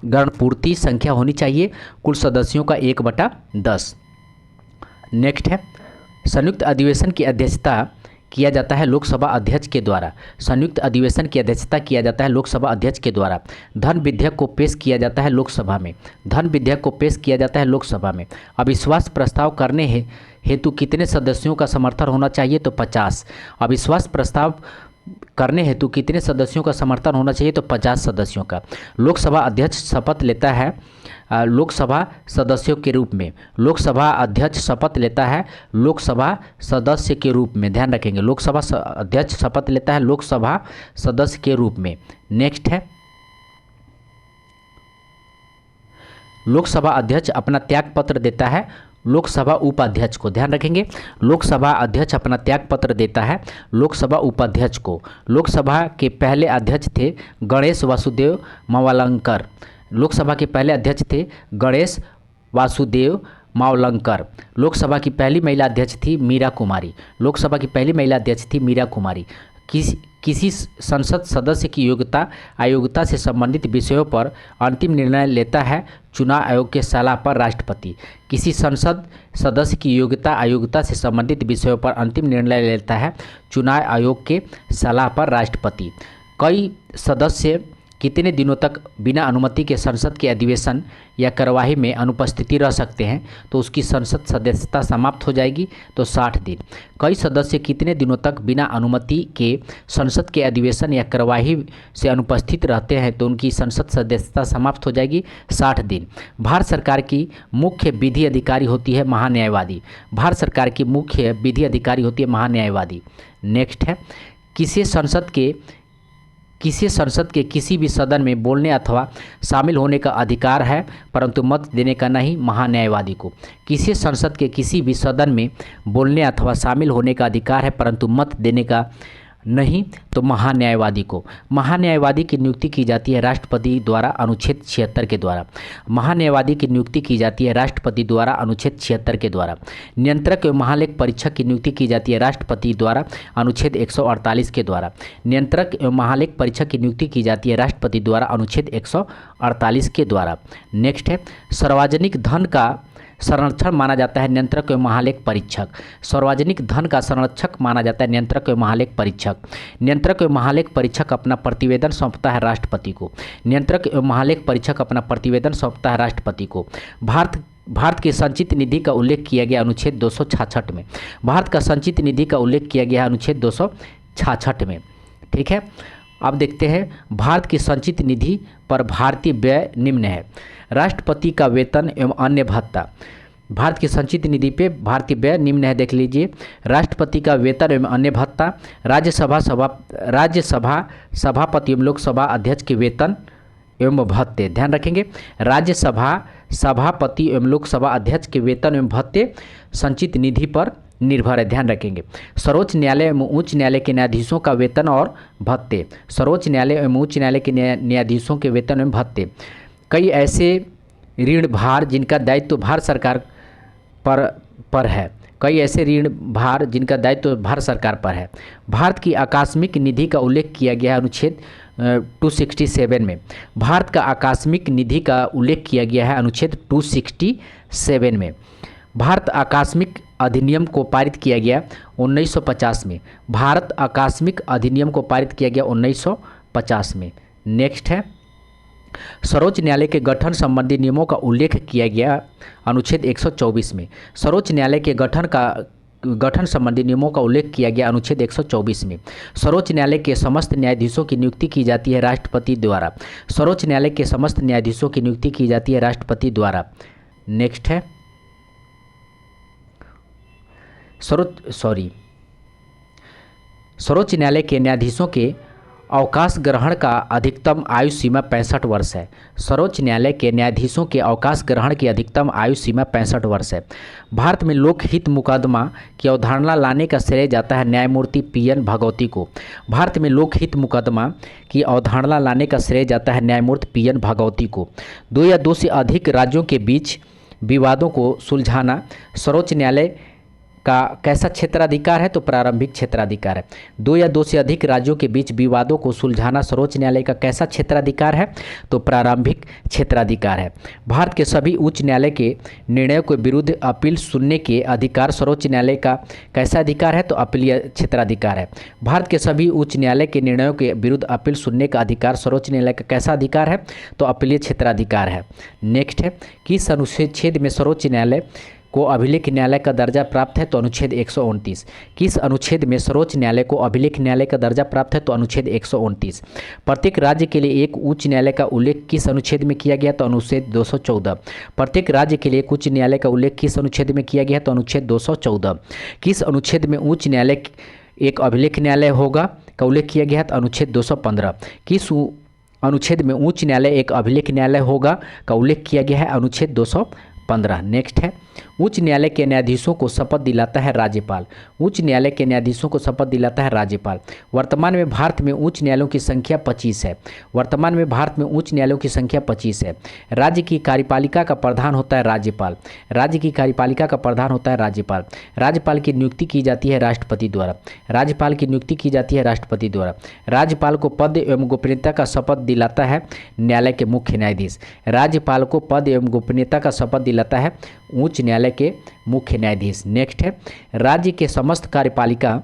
गणपूर्ति संख्या होनी चाहिए? कुल सदस्यों का 1/10। नेक्स्ट है, संयुक्त अधिवेशन की अध्यक्षता किया जाता है लोकसभा अध्यक्ष के द्वारा। संयुक्त अधिवेशन की अध्यक्षता किया जाता है लोकसभा अध्यक्ष के द्वारा। धन विधेयक को पेश किया जाता है लोकसभा में। धन विधेयक को पेश किया जाता है लोकसभा में। अविश्वास प्रस्ताव करने हेतु कितने सदस्यों का समर्थन होना चाहिए? तो 50। अविश्वास प्रस्ताव करने हेतु कितने सदस्यों का समर्थन होना चाहिए? तो 50 सदस्यों का। लोकसभा अध्यक्ष शपथ लेता है लोकसभा सदस्यों के रूप में। लोकसभा अध्यक्ष शपथ लेता है लोकसभा सदस्य के रूप में, ध्यान रखेंगे। लोकसभा अध्यक्ष शपथ लेता है लोकसभा सदस्य के रूप में। नेक्स्ट है, लोकसभा अध्यक्ष अपना त्याग पत्र देता है लोकसभा उपाध्यक्ष को, ध्यान रखेंगे। लोकसभा अध्यक्ष अपना त्याग पत्र देता है लोकसभा उपाध्यक्ष को। लोकसभा के पहले अध्यक्ष थे गणेश वासुदेव मावलंकर। लोकसभा के पहले अध्यक्ष थे गणेश वासुदेव मावलंकर। लोकसभा की पहली महिला अध्यक्ष थी मीरा कुमारी। लोकसभा की पहली महिला अध्यक्ष थी मीरा कुमारी। किसी संसद सदस्य की योग्यता अयोग्यता से संबंधित विषयों पर अंतिम निर्णय लेता है चुनाव आयोग के सलाह पर राष्ट्रपति। किसी संसद सदस्य की योग्यता अयोग्यता से संबंधित विषयों पर अंतिम निर्णय लेता है चुनाव आयोग के सलाह पर राष्ट्रपति। कई सदस्य कितने दिनों तक बिना अनुमति के संसद के अधिवेशन या कार्यवाही में अनुपस्थिति रह सकते हैं? तो उसकी संसद सदस्यता समाप्त हो जाएगी। तो 60 दिन। कई सदस्य कितने दिनों तक बिना अनुमति के संसद के अधिवेशन या कार्यवाही से अनुपस्थित रहते हैं? तो उनकी संसद सदस्यता समाप्त हो जाएगी। 60 दिन। भारत सरकार की मुख्य विधि अधिकारी होती है महान्यायवादी। भारत सरकार की मुख्य विधि अधिकारी होती है महान्यायवादी। नेक्स्ट है, किसी संसद के किसी भी सदन में बोलने अथवा शामिल होने का अधिकार है परंतु मत देने का नहीं? महान्यायवादी को। किसी संसद के किसी भी सदन में बोलने अथवा शामिल होने का अधिकार है परंतु मत देने का नहीं? तो महान्यायवादी को। महान्यायवादी की नियुक्ति की जाती है राष्ट्रपति द्वारा अनुच्छेद 76 के द्वारा। महान्यायवादी की नियुक्ति की जाती है राष्ट्रपति द्वारा अनुच्छेद 76 के द्वारा। नियंत्रक एवं महालेख परीक्षक की नियुक्ति की जाती है राष्ट्रपति द्वारा अनुच्छेद 148 के द्वारा। नियंत्रक एवं महालेख परीक्षक की नियुक्ति की जाती है राष्ट्रपति द्वारा अनुच्छेद 148 के द्वारा। नेक्स्ट है, सार्वजनिक धन का संरक्षण माना जाता है नियंत्रक एवं महालेख परीक्षक। सार्वजनिक धन का संरक्षक माना जाता है नियंत्रक एवं महालेख परीक्षक। नियंत्रक एवं महालेख परीक्षक अपना प्रतिवेदन सौंपता है राष्ट्रपति को। नियंत्रक एवं महालेख परीक्षक अपना प्रतिवेदन सौंपता है राष्ट्रपति को। भारत के संचित निधि का उल्लेख किया गया अनुच्छेद 266 में। भारत का संचित निधि का उल्लेख किया गया अनुच्छेद 266 में। ठीक है, अब देखते हैं भारत की संचित निधि पर भारतीय व्यय निम्न है। राष्ट्रपति का वेतन एवं अन्य भत्ता। भारत की संचित निधि पे भारतीय व्यय निम्न है, देख लीजिए। राष्ट्रपति का वेतन एवं अन्य भत्ता, राज्यसभा सभापति एवं लोकसभा अध्यक्ष के वेतन एवं भत्ते, ध्यान रखेंगे। राज्यसभा सभापति एवं लोकसभा अध्यक्ष के वेतन एवं भत्ते संचित निधि पर निर्भर है, ध्यान रखेंगे। सर्वोच्च न्यायालय एवं उच्च न्यायालय के न्यायाधीशों का वेतन और भत्ते, सर्वोच्च न्यायालय एवं उच्च न्यायालय के न्यायाधीशों के वेतन एवं भत्ते। कई ऐसे ऋण भार जिनका दायित्व भारत सरकार पर है, कई ऐसे ऋण भार जिनका दायित्व भारत सरकार पर है। भारत की आकस्मिक निधि का उल्लेख किया गया है अनुच्छेद 267 में। भारत का आकस्मिक निधि का उल्लेख किया गया है अनुच्छेद 267 में। भारत आकस्मिक अधिनियम को पारित किया गया 1950 में। भारत आकस्मिक अधिनियम को पारित किया गया 1950 में। नेक्स्ट है, सर्वोच्च न्यायालय के गठन संबंधी नियमों का उल्लेख किया गया अनुच्छेद 124 में। सर्वोच्च न्यायालय के गठन संबंधी नियमों का उल्लेख किया गया अनुच्छेद 124 में। सर्वोच्च न्यायालय के समस्त न्यायाधीशों की नियुक्ति की जाती है राष्ट्रपति द्वारा। सर्वोच्च न्यायालय के समस्त न्यायाधीशों की नियुक्ति की जाती है राष्ट्रपति द्वारा। नेक्स्ट है, सर्वोच्च न्यायालय के न्यायाधीशों के अवकाश ग्रहण का अधिकतम आयु सीमा 65 वर्ष है। सर्वोच्च न्यायालय के न्यायाधीशों के अवकाश ग्रहण की अधिकतम आयु सीमा 65 वर्ष है। भारत में लोकहित मुकदमा की अवधारणा लाने का श्रेय जाता है न्यायमूर्ति PN भागवती को। भारत में लोकहित मुकदमा की अवधारणा लाने का श्रेय जाता है न्यायमूर्ति PN भागवती को। 2 या 2 से अधिक राज्यों के बीच विवादों को सुलझाना सर्वोच्च न्यायालय का कैसा क्षेत्राधिकार है? तो प्रारंभिक क्षेत्राधिकार है। 2 या 2 से अधिक राज्यों के बीच विवादों को सुलझाना सर्वोच्च न्यायालय का कैसा क्षेत्राधिकार है? तो प्रारंभिक क्षेत्राधिकार है। भारत के सभी उच्च न्यायालय के निर्णयों के विरुद्ध अपील सुनने के अधिकार सर्वोच्च न्यायालय का कैसा अधिकार है? तो अपीलीय क्षेत्राधिकार है। भारत के सभी उच्च न्यायालय के निर्णयों के विरुद्ध अपील सुनने का अधिकार सर्वोच्च न्यायालय का कैसा अधिकार है? तो अपीलीय क्षेत्राधिकार है। नेक्स्ट है, किस अनुच्छेद में सर्वोच्च न्यायालय को अभिलेख न्यायालय का दर्जा प्राप्त है? तो अनुच्छेद 129। किस अनुच्छेद में सर्वोच्च न्यायालय को अभिलेख न्यायालय का दर्जा प्राप्त है? तो अनुच्छेद 129। प्रत्येक राज्य के लिए एक उच्च न्यायालय का उल्लेख किस अनुच्छेद में किया गया? तो अनुच्छेद 214। प्रत्येक राज्य के लिए एक उच्च न्यायालय का उल्लेख किस अनुच्छेद में किया गया? तो अनुच्छेद 214। किस अनुच्छेद में उच्च न्यायालय एक अभिलेख न्यायालय होगा का उल्लेख किया गया है? तो अनुच्छेद 215। किस अनुच्छेद में उच्च न्यायालय एक अभिलेख न्यायालय होगा का उल्लेख किया गया है? अनुच्छेद 215। नेक्स्ट है, उच्च न्यायालय के न्यायाधीशों को शपथ दिलाता है राज्यपाल। उच्च न्यायालय के न्यायाधीशों को शपथ दिलाता है राज्यपाल। वर्तमान में भारत में उच्च न्यायालयों की संख्या 25 है। वर्तमान में भारत में उच्च न्यायालयों की संख्या 25 है। राज्य की कार्यपालिका का प्रधान होता है राज्यपाल। राज्य की कार्यपालिका का प्रधान होता है राज्यपाल। राज्यपाल की नियुक्ति की जाती है राष्ट्रपति द्वारा। राज्यपाल की नियुक्ति की जाती है राष्ट्रपति द्वारा। राज्यपाल को पद एवं गोपनीयता का शपथ दिलाता है न्यायालय के मुख्य न्यायाधीश। राज्यपाल को पद एवं गोपनीयता का शपथ दिलाता है उच्च न्यायालय के मुख्य न्यायाधीश। नेक्स्ट है, राज्य के समस्त कार्यपालिका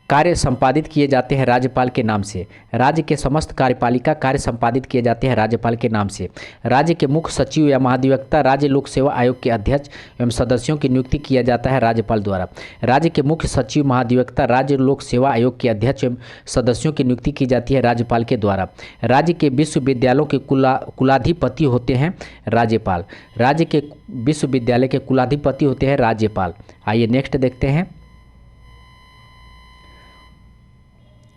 कार्य संपादित किए जाते हैं राज्यपाल के नाम से। राज्य के समस्त कार्यपालिका कार्य संपादित किए जाते हैं राज्यपाल के नाम से। राज्य के मुख्य सचिव या महाधिवक्ता राज्य लोक सेवा आयोग के अध्यक्ष एवं सदस्यों की नियुक्ति किया जाता है राज्यपाल द्वारा। राज्य के मुख्य सचिव महाधिवक्ता राज्य लोक सेवा आयोग के अध्यक्ष एवं सदस्यों की नियुक्ति की जाती है राज्यपाल के द्वारा। राज्य के विश्वविद्यालयों के कुलाधिपति होते हैं राज्यपाल। राज्य के विश्वविद्यालय के कुलाधिपति होते हैं राज्यपाल। आइए नेक्स्ट देखते हैं।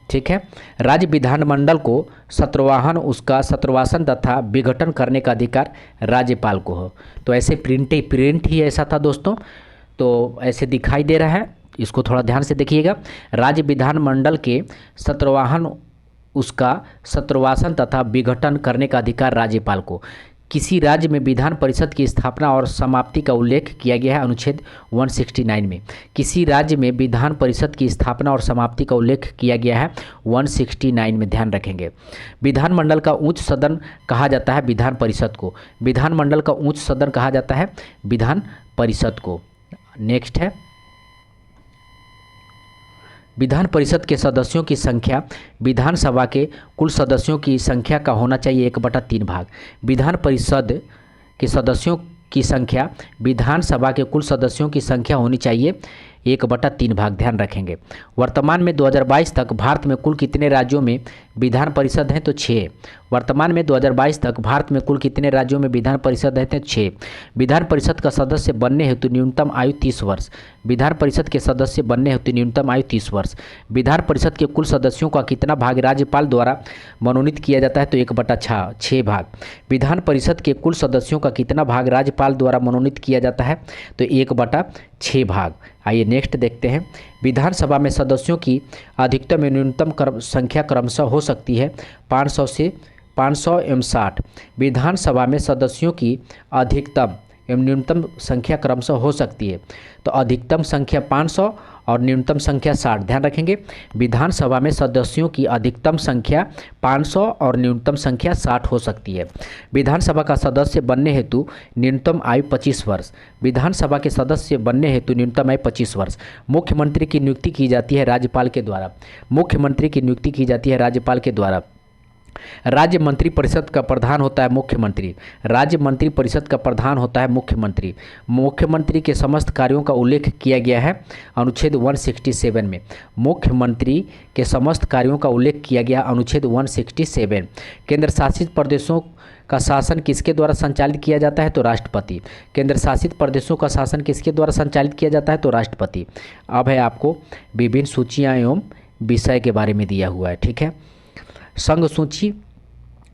ठीक है, राज्य विधानमंडल को सत्रवासन तथा विघटन करने का अधिकार राज्यपाल को हो। तो ऐसे प्रिंट ही ऐसा था दोस्तों, तो ऐसे दिखाई दे रहा है, इसको थोड़ा ध्यान से देखिएगा। राज्य विधानमंडल के सत्रवासन तथा विघटन करने का अधिकार राज्यपाल को। किसी राज्य में विधान परिषद की स्थापना और समाप्ति का उल्लेख किया गया है अनुच्छेद 169 में। किसी राज्य में विधान परिषद की स्थापना और समाप्ति का उल्लेख किया गया है 169 में, ध्यान रखेंगे। विधानमंडल का उच्च सदन कहा जाता है विधान परिषद को। विधानमंडल का उच्च सदन कहा जाता है विधान परिषद को। नेक्स्ट है, विधान परिषद के सदस्यों की संख्या विधानसभा के कुल सदस्यों की संख्या का होना चाहिए 1/3 भाग। विधान परिषद के सदस्यों की संख्या विधानसभा के कुल सदस्यों की संख्या होनी चाहिए 1/3 भाग, ध्यान रखेंगे। वर्तमान में 2022 तक भारत में कुल कितने राज्यों में विधान परिषद हैं? तो 6। वर्तमान में 2022 तक भारत में कुल कितने राज्यों में विधान परिषद हैं? तो 6। विधान परिषद का सदस्य बनने हेतु न्यूनतम आयु 30 वर्ष। विधान परिषद के सदस्य बनने हेतु न्यूनतम आयु 30 वर्ष। विधान परिषद के कुल सदस्यों का कितना भाग राज्यपाल द्वारा मनोनीत किया जाता है? तो 1/6 भाग। विधान परिषद के कुल सदस्यों का कितना भाग राज्यपाल द्वारा मनोनीत किया जाता है? तो 1/6 भाग। आइए नेक्स्ट देखते हैं। विधानसभा में सदस्यों की अधिकतम एवं न्यूनतम संख्या क्रमशः हो सकती है 500 से 500 एवं 60। विधानसभा में सदस्यों की अधिकतम एवं न्यूनतम संख्या क्रमशः हो सकती है, तो अधिकतम संख्या 500 और न्यूनतम संख्या 60, ध्यान रखेंगे। विधानसभा में सदस्यों की अधिकतम संख्या 500 और न्यूनतम संख्या 60 हो सकती है। विधानसभा का सदस्य बनने हेतु न्यूनतम आयु 25 वर्ष। विधानसभा के सदस्य बनने हेतु न्यूनतम आयु 25 वर्ष। मुख्यमंत्री की नियुक्ति की जाती है राज्यपाल के द्वारा। मुख्यमंत्री की नियुक्ति की जाती है राज्यपाल के द्वारा। राज्य मंत्रिपरिषद का प्रधान होता है मुख्यमंत्री। राज्य मंत्रिपरिषद का प्रधान होता है मुख्यमंत्री। मुख्यमंत्री के समस्त कार्यों का उल्लेख किया गया है अनुच्छेद 167 में। मुख्यमंत्री के समस्त कार्यों का उल्लेख किया गया अनुच्छेद 167। केंद्र शासित प्रदेशों का शासन किसके द्वारा संचालित किया जाता है? तो राष्ट्रपति। केंद्र शासित प्रदेशों का शासन किसके द्वारा संचालित किया जाता है? तो राष्ट्रपति। अब है आपको विभिन्न सूचियाँ एवं विषय के बारे में दिया हुआ है, ठीक है। संघ सूची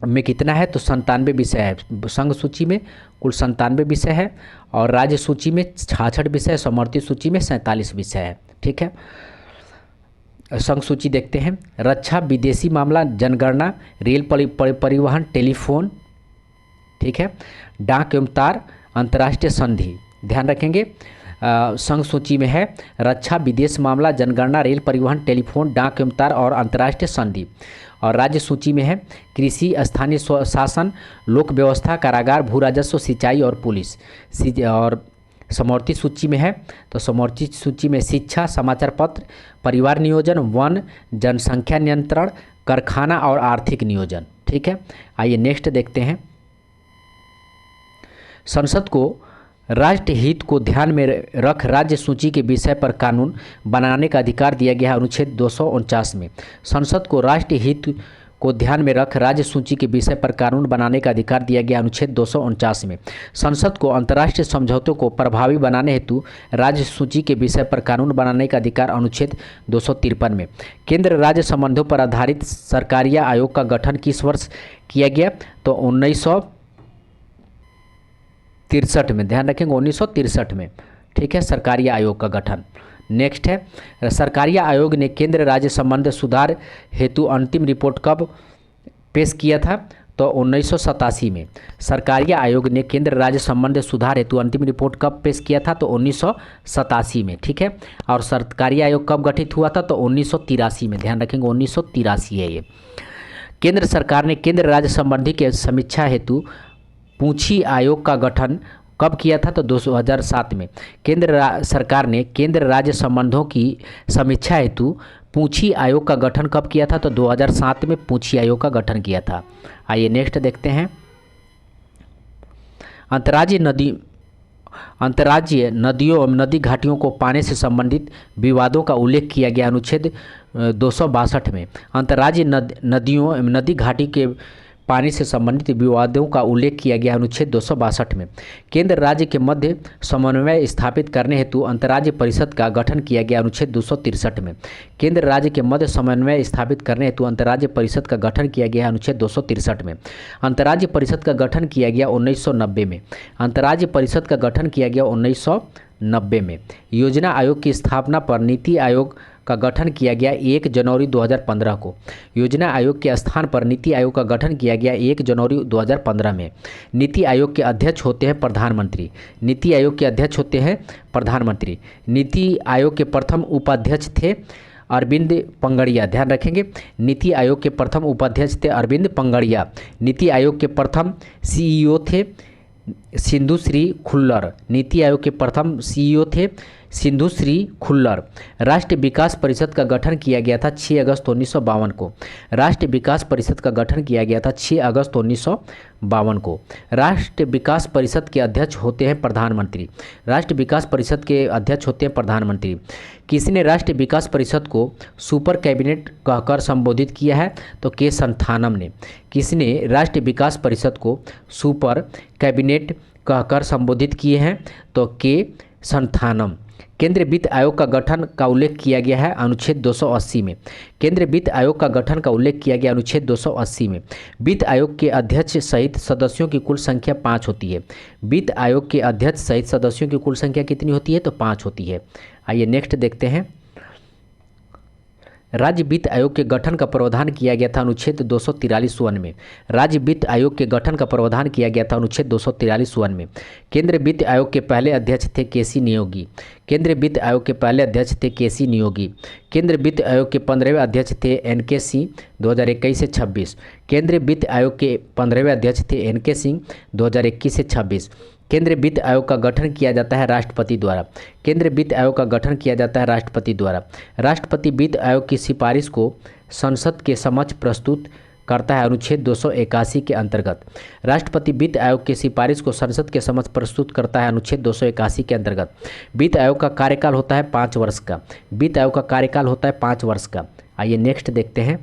में कितना है? तो 97 विषय है। संघ सूची में कुल 97 विषय है और राज्य सूची में 66 विषय, समवर्ती सूची में 47 विषय है, ठीक है। संघ सूची देखते हैं। रक्षा, विदेशी मामला, जनगणना, रेल परिवहन, टेलीफोन, ठीक है, डाक एवं तार, अंतर्राष्ट्रीय संधि, ध्यान रखेंगे। संघ सूची में है रक्षा, विदेश मामला, जनगणना, रेल परिवहन, टेलीफोन, डाक एवं तार और अंतर्राष्ट्रीय संधि। और राज्य सूची में है कृषि, स्थानीय शासन, लोक व्यवस्था, कारागार, भू राजस्व, सिंचाई और पुलिस। और समवर्ती सूची में है तो समवर्ती सूची में शिक्षा, समाचार पत्र, परिवार नियोजन, वन, जनसंख्या नियंत्रण, कारखाना और आर्थिक नियोजन, ठीक है। आइए नेक्स्ट देखते हैं। संसद को राष्ट्र हित को ध्यान में रख राज्य सूची के विषय पर कानून बनाने का अधिकार दिया गया है अनुच्छेद 249 में। संसद को राष्ट्र हित को ध्यान में रख राज्य सूची के विषय पर कानून बनाने का अधिकार दिया गया अनुच्छेद 249 में। संसद को अंतर्राष्ट्रीय समझौतों को प्रभावी बनाने हेतु राज्य सूची के विषय पर कानून बनाने का अधिकार अनुच्छेद 253 में। केंद्र राज्य संबंधों पर आधारित सरकारीय आयोग का गठन किस वर्ष किया गया? तो 1963 में, ध्यान रखेंगे 1963 में, ठीक है, सरकारी आयोग का गठन। नेक्स्ट है सरकारी आयोग ने केंद्र राज्य संबंध सुधार हेतु अंतिम रिपोर्ट कब पेश किया था? तो 1987 में। सरकारी आयोग ने केंद्र राज्य संबंध सुधार हेतु अंतिम रिपोर्ट कब पेश किया था? तो 1987 में, ठीक है। और सरकारी आयोग कब गठित हुआ था? तो 1983 में, ध्यान रखेंगे 1983 है ये। केंद्र सरकार ने केंद्र राज्य संबंधी के समीक्षा हेतु पूंछी आयोग का गठन कब किया था? तो 2007 में। केंद्र सरकार ने केंद्र राज्य संबंधों की समीक्षा हेतु पूंछी आयोग का गठन कब किया था? तो 2007 में पूंछी आयोग का गठन किया था। आइए नेक्स्ट देखते हैं। अंतर्राज्यीय नदियों एवं नदी घाटियों को पाने से संबंधित विवादों का उल्लेख किया गया अनुच्छेद 262 में। अंतर्राज्यीय नदियों एवं नदी घाटी के पानी से संबंधित विवादों का उल्लेख किया गया अनुच्छेद 262 में। केंद्र राज्य के मध्य समन्वय स्थापित करने हेतु अंतर्राज्य परिषद का गठन किया गया अनुच्छेद 263 में। केंद्र राज्य के मध्य समन्वय स्थापित करने हेतु अंतर्राज्य परिषद का गठन किया गया अनुच्छेद 263 में। अंतर्राज्य परिषद का गठन किया गया 1990 में। अंतर्राज्य परिषद का गठन किया गया 1990 में। योजना आयोग की स्थापना पर नीति आयोग का गठन किया गया 1 जनवरी 2015 को। योजना आयोग के स्थान पर नीति आयोग का गठन किया गया 1 जनवरी 2015 में। नीति आयोग के अध्यक्ष होते हैं प्रधानमंत्री। नीति आयोग के अध्यक्ष होते हैं प्रधानमंत्री। नीति आयोग के प्रथम उपाध्यक्ष थे अरविंद पंगड़िया, ध्यान रखेंगे। नीति आयोग के प्रथम उपाध्यक्ष थे अरविंद पंगड़िया। नीति आयोग के प्रथम सीईओ थे सिंधु श्री खुल्लर। नीति आयोग के प्रथम सीईओ थे सिंधु श्री खुल्लर। राष्ट्रीय विकास परिषद का गठन किया गया था 6 अगस्त 1952 को। राष्ट्रीय विकास परिषद का गठन किया गया था 6 अगस्त 1952 को। राष्ट्रीय विकास परिषद के अध्यक्ष होते हैं प्रधानमंत्री। राष्ट्रीय विकास परिषद के अध्यक्ष होते हैं प्रधानमंत्री। किसने राष्ट्रीय विकास परिषद को सुपर कैबिनेट कहकर संबोधित किया है? तो के संथानम ने। किसने राष्ट्रीय विकास परिषद को सुपर कैबिनेट कहकर संबोधित किए हैं? तो के संथानम। केंद्रीय वित्त आयोग का गठन का उल्लेख किया गया है अनुच्छेद 280 में। केंद्रीय वित्त आयोग का गठन का उल्लेख किया गया अनुच्छेद 280 में। वित्त आयोग के अध्यक्ष सहित सदस्यों की कुल संख्या 5 होती है। वित्त आयोग के अध्यक्ष सहित सदस्यों की कुल संख्या कितनी होती है? तो 5 होती है। आइए नेक्स्ट देखते हैं। राज्य वित्त आयोग के गठन का प्रावधान किया गया था अनुच्छेद 243 में। राज्य वित्त आयोग के गठन का प्रावधान किया गया था अनुच्छेद 243 में। केंद्रीय वित्त आयोग के पहले अध्यक्ष थे केसी नियोगी। केंद्रीय वित्त आयोग के पहले अध्यक्ष थे केसी नियोगी। केंद्रीय वित्त आयोग के 15वें अध्यक्ष थे एनके सिंह 2021 से 26। केंद्रीय वित्त आयोग के 15वें अध्यक्ष थे एनके सिंह 2021 से 26। केंद्रीय वित्त आयोग का गठन किया जाता है राष्ट्रपति द्वारा। केंद्रीय वित्त आयोग का गठन किया जाता है राष्ट्रपति द्वारा। राष्ट्रपति वित्त आयोग की सिफारिश को संसद के समक्ष प्रस्तुत करता है अनुच्छेद 281 के अंतर्गत। राष्ट्रपति वित्त आयोग की सिफारिश को संसद के समक्ष प्रस्तुत करता है अनुच्छेद 281 के अंतर्गत। वित्त आयोग का कार्यकाल होता है 5 वर्ष का। वित्त आयोग का कार्यकाल होता है 5 वर्ष का। आइए नेक्स्ट देखते हैं।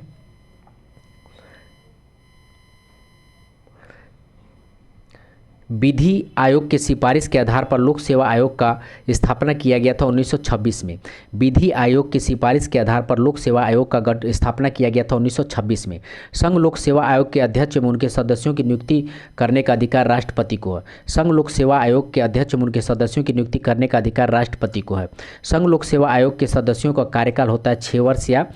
विधि आयोग के सिफारिश के आधार पर लोक सेवा आयोग का स्थापना किया गया था 1926 में। विधि आयोग की सिफारिश के आधार पर लोक सेवा आयोग का स्थापना किया गया था 1926 में। संघ लोक सेवा आयोग के अध्यक्ष एवं उनके सदस्यों की नियुक्ति करने का अधिकार राष्ट्रपति को है। संघ लोक सेवा आयोग के अध्यक्ष एवं उनके सदस्यों की नियुक्ति करने का अधिकार राष्ट्रपति को है। संघ लोक सेवा आयोग के सदस्यों का कार्यकाल होता है 6 वर्ष या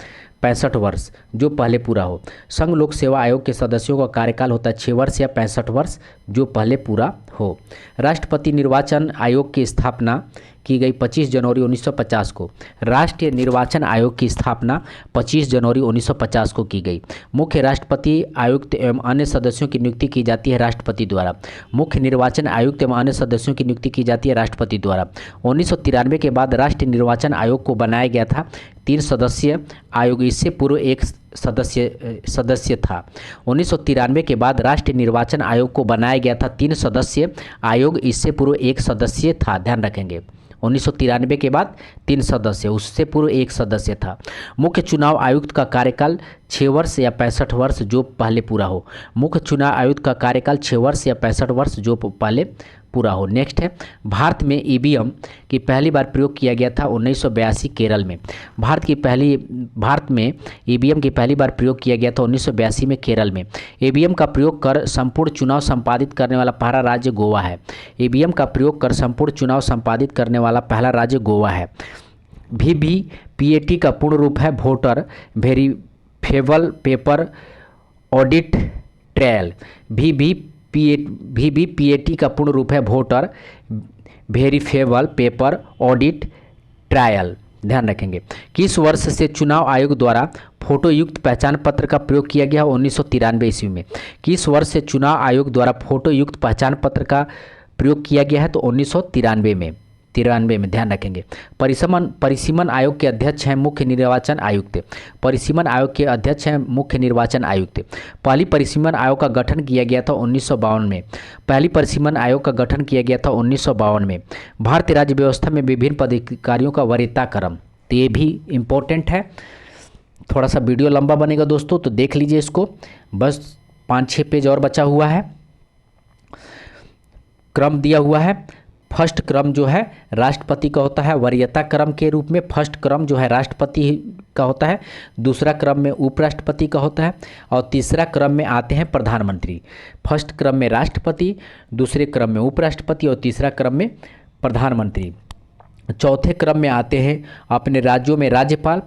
65 वर्ष जो पहले पूरा हो। संघ लोक सेवा आयोग के सदस्यों का कार्यकाल होता है 6 वर्ष या 65 वर्ष जो पहले पूरा हो। राष्ट्रपति निर्वाचन आयोग की स्थापना की गई 25 जनवरी 1950 को। राष्ट्रीय निर्वाचन आयोग की स्थापना 25 जनवरी 1950 को की गई। मुख्य राष्ट्रपति आयुक्त एवं अन्य सदस्यों की नियुक्ति की जाती है राष्ट्रपति द्वारा। मुख्य निर्वाचन आयुक्त एवं अन्य सदस्यों की नियुक्ति की जाती है राष्ट्रपति द्वारा। 1993 के बाद राष्ट्रीय निर्वाचन आयोग को बनाया गया था 3 सदस्यीय आयोग। इससे पूर्व एक सदस्य था। 1993 के बाद राष्ट्रीय निर्वाचन आयोग को बनाया गया था 3 सदस्यीय आयोग। इससे पूर्व एक सदस्य था, ध्यान रखेंगे। 1993 के बाद 3 सदस्य, उससे पूर्व एक सदस्य था। मुख्य चुनाव आयुक्त का कार्यकाल 6 वर्ष या 65 वर्ष जो पहले पूरा हो। मुख्य चुनाव आयुक्त का कार्यकाल 6 वर्ष या 65 वर्ष जो पहले पूरा हो। नेक्स्ट है, भारत में ईवीएम की पहली बार प्रयोग किया गया था 1982 केरल में। भारत में ईवीएम की पहली बार प्रयोग किया गया था 1982 में केरल में। ईवीएम का प्रयोग कर संपूर्ण चुनाव संपादित करने वाला पहला राज्य गोवा है। ईवीएम का प्रयोग कर संपूर्ण चुनाव संपादित करने वाला पहला राज्य गोवा है। वीवीपीएटी का पूर्ण रूप है voter verifiable paper audit trial. VVPAT का पूर्ण रूप है voter verifiable paper audit trial. ध्यान रखेंगे। किस वर्ष से चुनाव आयोग द्वारा फोटो युक्त पहचान पत्र का प्रयोग किया गया? 1993 ईस्वी में। किस वर्ष से चुनाव आयोग द्वारा फोटो युक्त पहचान पत्र का प्रयोग किया गया है? तो 1993 में। 93 में, ध्यान रखेंगे। परिसीमन आयोग के अध्यक्ष हैं मुख्य निर्वाचन आयुक्त। परिसीमन आयोग के अध्यक्ष हैं मुख्य निर्वाचन आयुक्त। पहली परिसीमन आयोग का गठन किया गया था 1952 में। पहली परिसीमन आयोग का गठन किया गया था 1952 में। भारतीय राज्य व्यवस्था में विभिन्न पदाधिकारियों का वरीयता क्रम, तो ये भी इम्पोर्टेंट है। थोड़ा सा वीडियो लंबा बनेगा दोस्तों, तो देख लीजिए इसको। बस 5-6 पेज और बचा हुआ है। क्रम दिया हुआ है। फर्स्ट क्रम जो है राष्ट्रपति का होता है वरीयता क्रम के रूप में। फर्स्ट क्रम जो है राष्ट्रपति का होता है। दूसरा क्रम में उपराष्ट्रपति का होता है और तीसरा क्रम में आते हैं प्रधानमंत्री। फर्स्ट क्रम में राष्ट्रपति, दूसरे क्रम में उपराष्ट्रपति और तीसरा क्रम में प्रधानमंत्री। चौथे क्रम में आते हैं अपने राज्यों में राज्यपाल।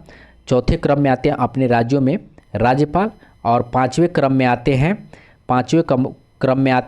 चौथे क्रम में आते हैं अपने राज्यों में राज्यपाल। और पाँचवें क्रम में आते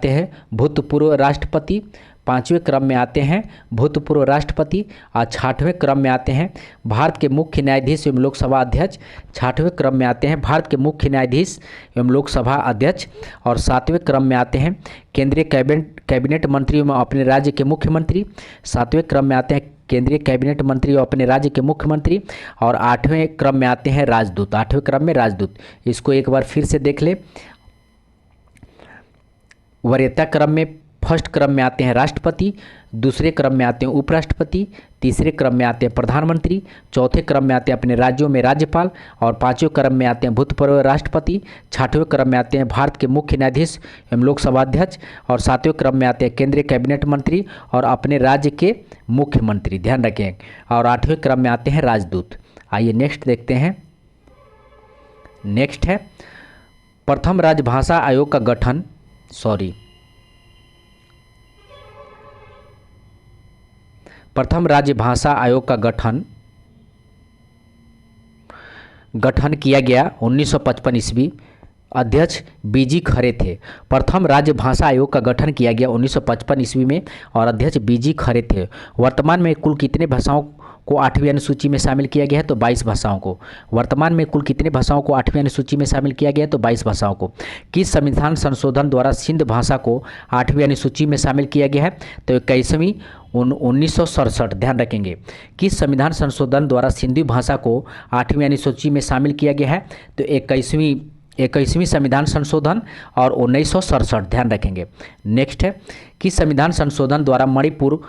हैं भूतपूर्व राष्ट्रपति। पाँचवें क्रम में आते हैं भूतपूर्व राष्ट्रपति। और 6वें क्रम में आते हैं भारत के मुख्य न्यायाधीश एवं लोकसभा अध्यक्ष। 6वें क्रम में आते हैं भारत के मुख्य न्यायाधीश एवं लोकसभा अध्यक्ष। और 7वें क्रम में आते हैं केंद्रीय कैबिनेट मंत्री एवं अपने राज्य के मुख्यमंत्री। 7वें क्रम में आते हैं केंद्रीय कैबिनेट मंत्री और अपने राज्य के मुख्यमंत्री। और 8वें क्रम में आते हैं राजदूत, 8वें क्रम में राजदूत। इसको एक बार फिर से देख ले। वरीयता क्रम में फर्स्ट क्रम में आते हैं राष्ट्रपति, दूसरे क्रम में आते हैं उपराष्ट्रपति, तीसरे क्रम में आते हैं प्रधानमंत्री, चौथे क्रम में आते हैं अपने राज्यों में राज्यपाल, और पांचवें क्रम में आते हैं भूतपूर्व राष्ट्रपति, छठवें क्रम में आते हैं भारत के मुख्य न्यायाधीश एवं लोकसभा अध्यक्ष, और सातवें क्रम में आते हैं केंद्रीय कैबिनेट मंत्री और अपने राज्य के मुख्यमंत्री, ध्यान रखें। और 8वें क्रम में आते हैं राजदूत। आइए नेक्स्ट देखते हैं। नेक्स्ट है प्रथम राजभाषा आयोग का गठन, प्रथम राजभाषा आयोग का गठन किया गया 1955 ईस्वी। अध्यक्ष बीजी खरे थे। प्रथम राजभाषा आयोग का गठन किया गया 1955 ईस्वी में और अध्यक्ष बीजी खरे थे। वर्तमान में कुल कितने भाषाओं को 8वीं अनुसूची में शामिल किया गया है? तो 22 भाषाओं को। वर्तमान में कुल कितने भाषाओं को 8वीं अनुसूची में शामिल किया गया है? तो 22 भाषाओं को। किस संविधान संशोधन द्वारा सिंध भाषा को 8वीं अनुसूची में शामिल किया गया है? तो 21वीं 1967, ध्यान रखेंगे। किस संविधान संशोधन द्वारा सिंधी भाषा को 8वीं अनुसूची में शामिल किया गया है? तो 21वीं संविधान संशोधन और 1967, ध्यान रखेंगे। नेक्स्ट है किस संविधान संशोधन द्वारा मणिपुर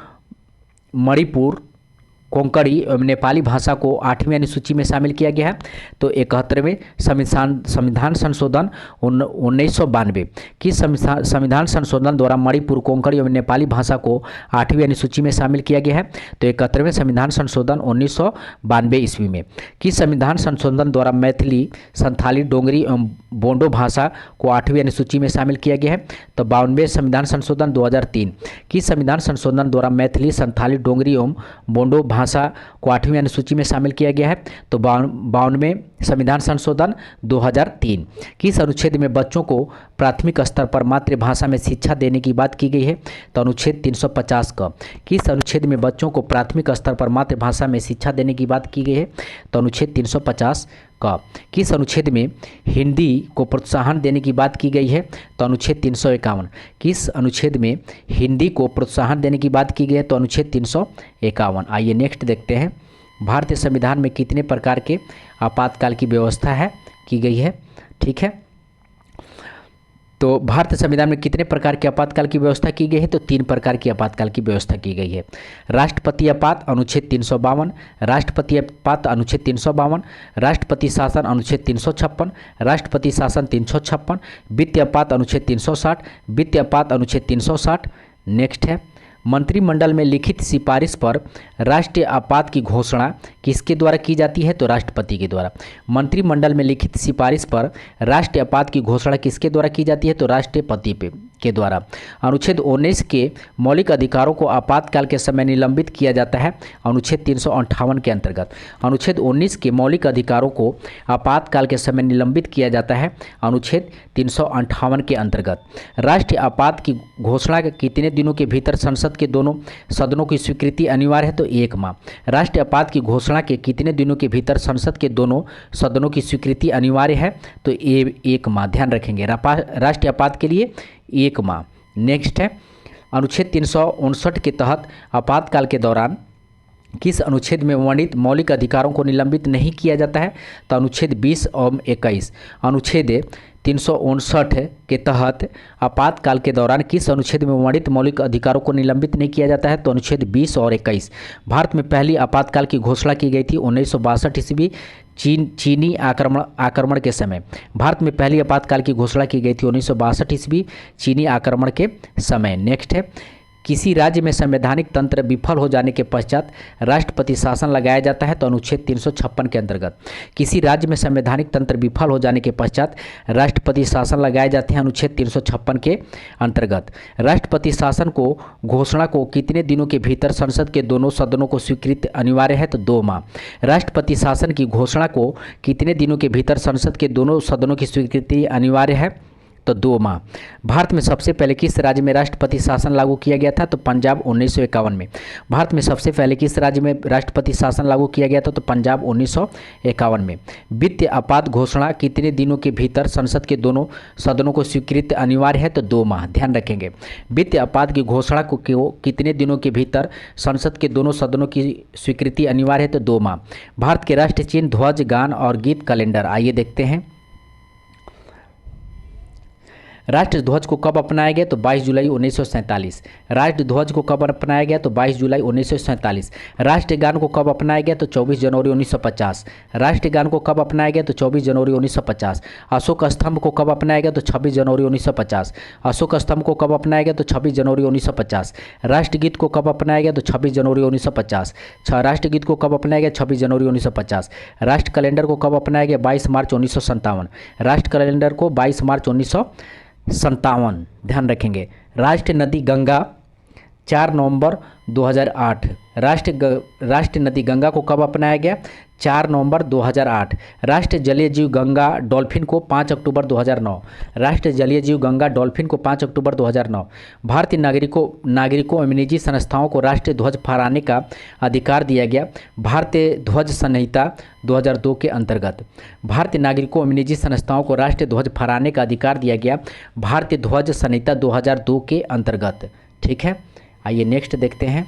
कोंकणी एवं नेपाली भाषा को 8वीं अनुसूची में शामिल किया गया है? तो 71वें संविधान संशोधन 1992। किस संविधान संशोधन द्वारा मणिपुर कोंकणी एवं नेपाली भाषा को 8वीं अनुसूची में शामिल किया गया है? तो 71वें संविधान संशोधन 1992 ईस्वी में। किस संविधान संशोधन द्वारा मैथिली, संथाली, डोगरी एवं बोडो भाषा को 8वीं अनुसूची में शामिल किया गया है? तो 52वें संविधान संशोधन 2003। किस संविधान संशोधन द्वारा मैथिली, संथाली, डोगरी एवं बोडो भाषा को 8वीं अनुसूची में शामिल किया गया है? तो 52वें संविधान संशोधन 2003। किस अनुच्छेद में बच्चों को प्राथमिक स्तर पर मातृभाषा में शिक्षा देने की बात की गई है? तो अनुच्छेद 350 का। किस अनुच्छेद में बच्चों को प्राथमिक स्तर पर मातृभाषा में शिक्षा देने की बात की गई है? तो अनुच्छेद 350 का। किस अनुच्छेद में हिंदी को प्रोत्साहन देने की बात की गई है? तो अनुच्छेद 351। किस अनुच्छेद में हिंदी को प्रोत्साहन देने की बात की गई है? तो अनुच्छेद 351। आइए नेक्स्ट देखते हैं। भारतीय संविधान में कितने प्रकार के आपातकाल की व्यवस्था की गई है? ठीक है, तो भारतीय संविधान में कितने प्रकार के आपातकाल की व्यवस्था की गई है? तो 3 प्रकार की आपातकाल की व्यवस्था की गई है। राष्ट्रपति आपात अनुच्छेद 352, राष्ट्रपति आपात अनुच्छेद 352, राष्ट्रपति शासन अनुच्छेद 356, राष्ट्रपति शासन 356, वित्तीय आपात अनुच्छेद 360, वित्तीय आपात अनुच्छेद 360। नेक्स्ट है मंत्रिमंडल में लिखित सिफारिश पर राष्ट्रीय आपात की घोषणा किसके द्वारा की जाती है? तो राष्ट्रपति के द्वारा। मंत्रिमंडल में लिखित सिफारिश पर राष्ट्रीय आपात की घोषणा किसके द्वारा की जाती है? तो राष्ट्रपति के द्वारा। अनुच्छेद 19 के मौलिक अधिकारों को आपातकाल के समय निलंबित किया जाता है अनुच्छेद 358 के अंतर्गत। अनुच्छेद 19 के मौलिक अधिकारों को आपातकाल के समय निलंबित किया जाता है अनुच्छेद 358 के अंतर्गत। राष्ट्रीय आपात की घोषणा के कितने दिनों के भीतर संसद के दोनों सदनों की स्वीकृति अनिवार्य है? तो 1 माह। राष्ट्रीय आपात की घोषणा के कितने दिनों के भीतर संसद के दोनों सदनों की स्वीकृति अनिवार्य है? तो 1 माह, ध्यान रखेंगे। राष्ट्रीय आपात के लिए 1 माह। नेक्स्ट है अनुच्छेद 359 के तहत आपातकाल के दौरान किस अनुच्छेद में वर्णित मौलिक अधिकारों को निलंबित नहीं किया जाता है? तो अनुच्छेद 20 और 21। अनुच्छेद 359 के तहत आपातकाल के दौरान किस अनुच्छेद में वर्णित मौलिक अधिकारों को निलंबित नहीं किया जाता है? तो अनुच्छेद 20 और 21। भारत में पहली आपातकाल की घोषणा की गई थी 1962 ईस्वी चीनी आक्रमण के समय। भारत में पहली आपातकाल की घोषणा की गई थी 1962 ईस्वी चीनी आक्रमण के समय। नेक्स्ट है किसी राज्य में संवैधानिक तंत्र विफल हो जाने के पश्चात राष्ट्रपति शासन लगाया जाता है? तो अनुच्छेद 356 के अंतर्गत। किसी राज्य में संवैधानिक तंत्र विफल हो जाने के पश्चात राष्ट्रपति शासन लगाए जाते हैं अनुच्छेद 356 के अंतर्गत। राष्ट्रपति शासन को घोषणा को कितने दिनों के भीतर संसद के दोनों सदनों को स्वीकृति अनिवार्य है? तो 2 माह। राष्ट्रपति शासन की घोषणा को कितने दिनों के भीतर संसद के दोनों सदनों की स्वीकृति अनिवार्य है? तो 2 माह। भारत में सबसे पहले किस राज्य में राष्ट्रपति शासन लागू किया गया था? तो पंजाब 1951 में। भारत में सबसे पहले किस राज्य में राष्ट्रपति शासन लागू किया गया था? तो पंजाब 1951 में। वित्तीय आपात घोषणा कितने दिनों के भीतर संसद के दोनों सदनों को स्वीकृति अनिवार्य है? तो 2 माह। ध्यान रखेंगे, वित्तीय आपात की घोषणा को कितने दिनों के भीतर संसद के दोनों सदनों की स्वीकृति अनिवार्य है? तो 2 माह। भारत के राष्ट्रीय चिन्ह ध्वज, गान और गीत कैलेंडर, आइए देखते हैं। राष्ट्रीय ध्वज को कब अपनाया गया? तो 22 जुलाई 1947। राष्ट्रीय ध्वज को कब अपनाया गया? तो 22 जुलाई 1947। राष्ट्रीय गान को कब अपनाया गया? तो 24 जनवरी 1950। राष्ट्रीय गान को कब अपनाया गया? तो 24 जनवरी 1950। अशोक स्तंभ को कब अपनाया गया? तो 26 जनवरी 1950। अशोक स्तंभ को कब अपनाया गया? तो 26 जनवरी 1950। राष्ट्रगीत को कब अपनाया गया? तो 26 जनवरी 1950। राष्ट्रगीत को कब अपनाया गया? 26 जनवरी 1950। राष्ट्र कैलेंडर को कब अपनाया गया? 22 मार्च 1957। राष्ट्र कैलेंडर को 22 मार्च 1957। ध्यान रखेंगे। राष्ट्रीय नदी गंगा 4 नवंबर 2008। राष्ट्रीय नदी गंगा को कब अपनाया गया? 4 नवंबर 2008। राष्ट्रीय जलीय जीव गंगा डॉल्फिन को 5 अक्टूबर 2009। राष्ट्रीय जलीय जीव गंगा डॉल्फिन को 5 अक्टूबर 2009। भारतीय नागरिकों एवं निजी संस्थाओं को राष्ट्रीय ध्वज फहराने का अधिकार दिया गया भारतीय ध्वज संहिता 2002 के अंतर्गत। भारतीय नागरिकों एवं निजी संस्थाओं को राष्ट्रीय ध्वज फहराने का अधिकार दिया गया भारतीय ध्वज संहिता 2002 के अंतर्गत। ठीक है, आइए नेक्स्ट देखते हैं।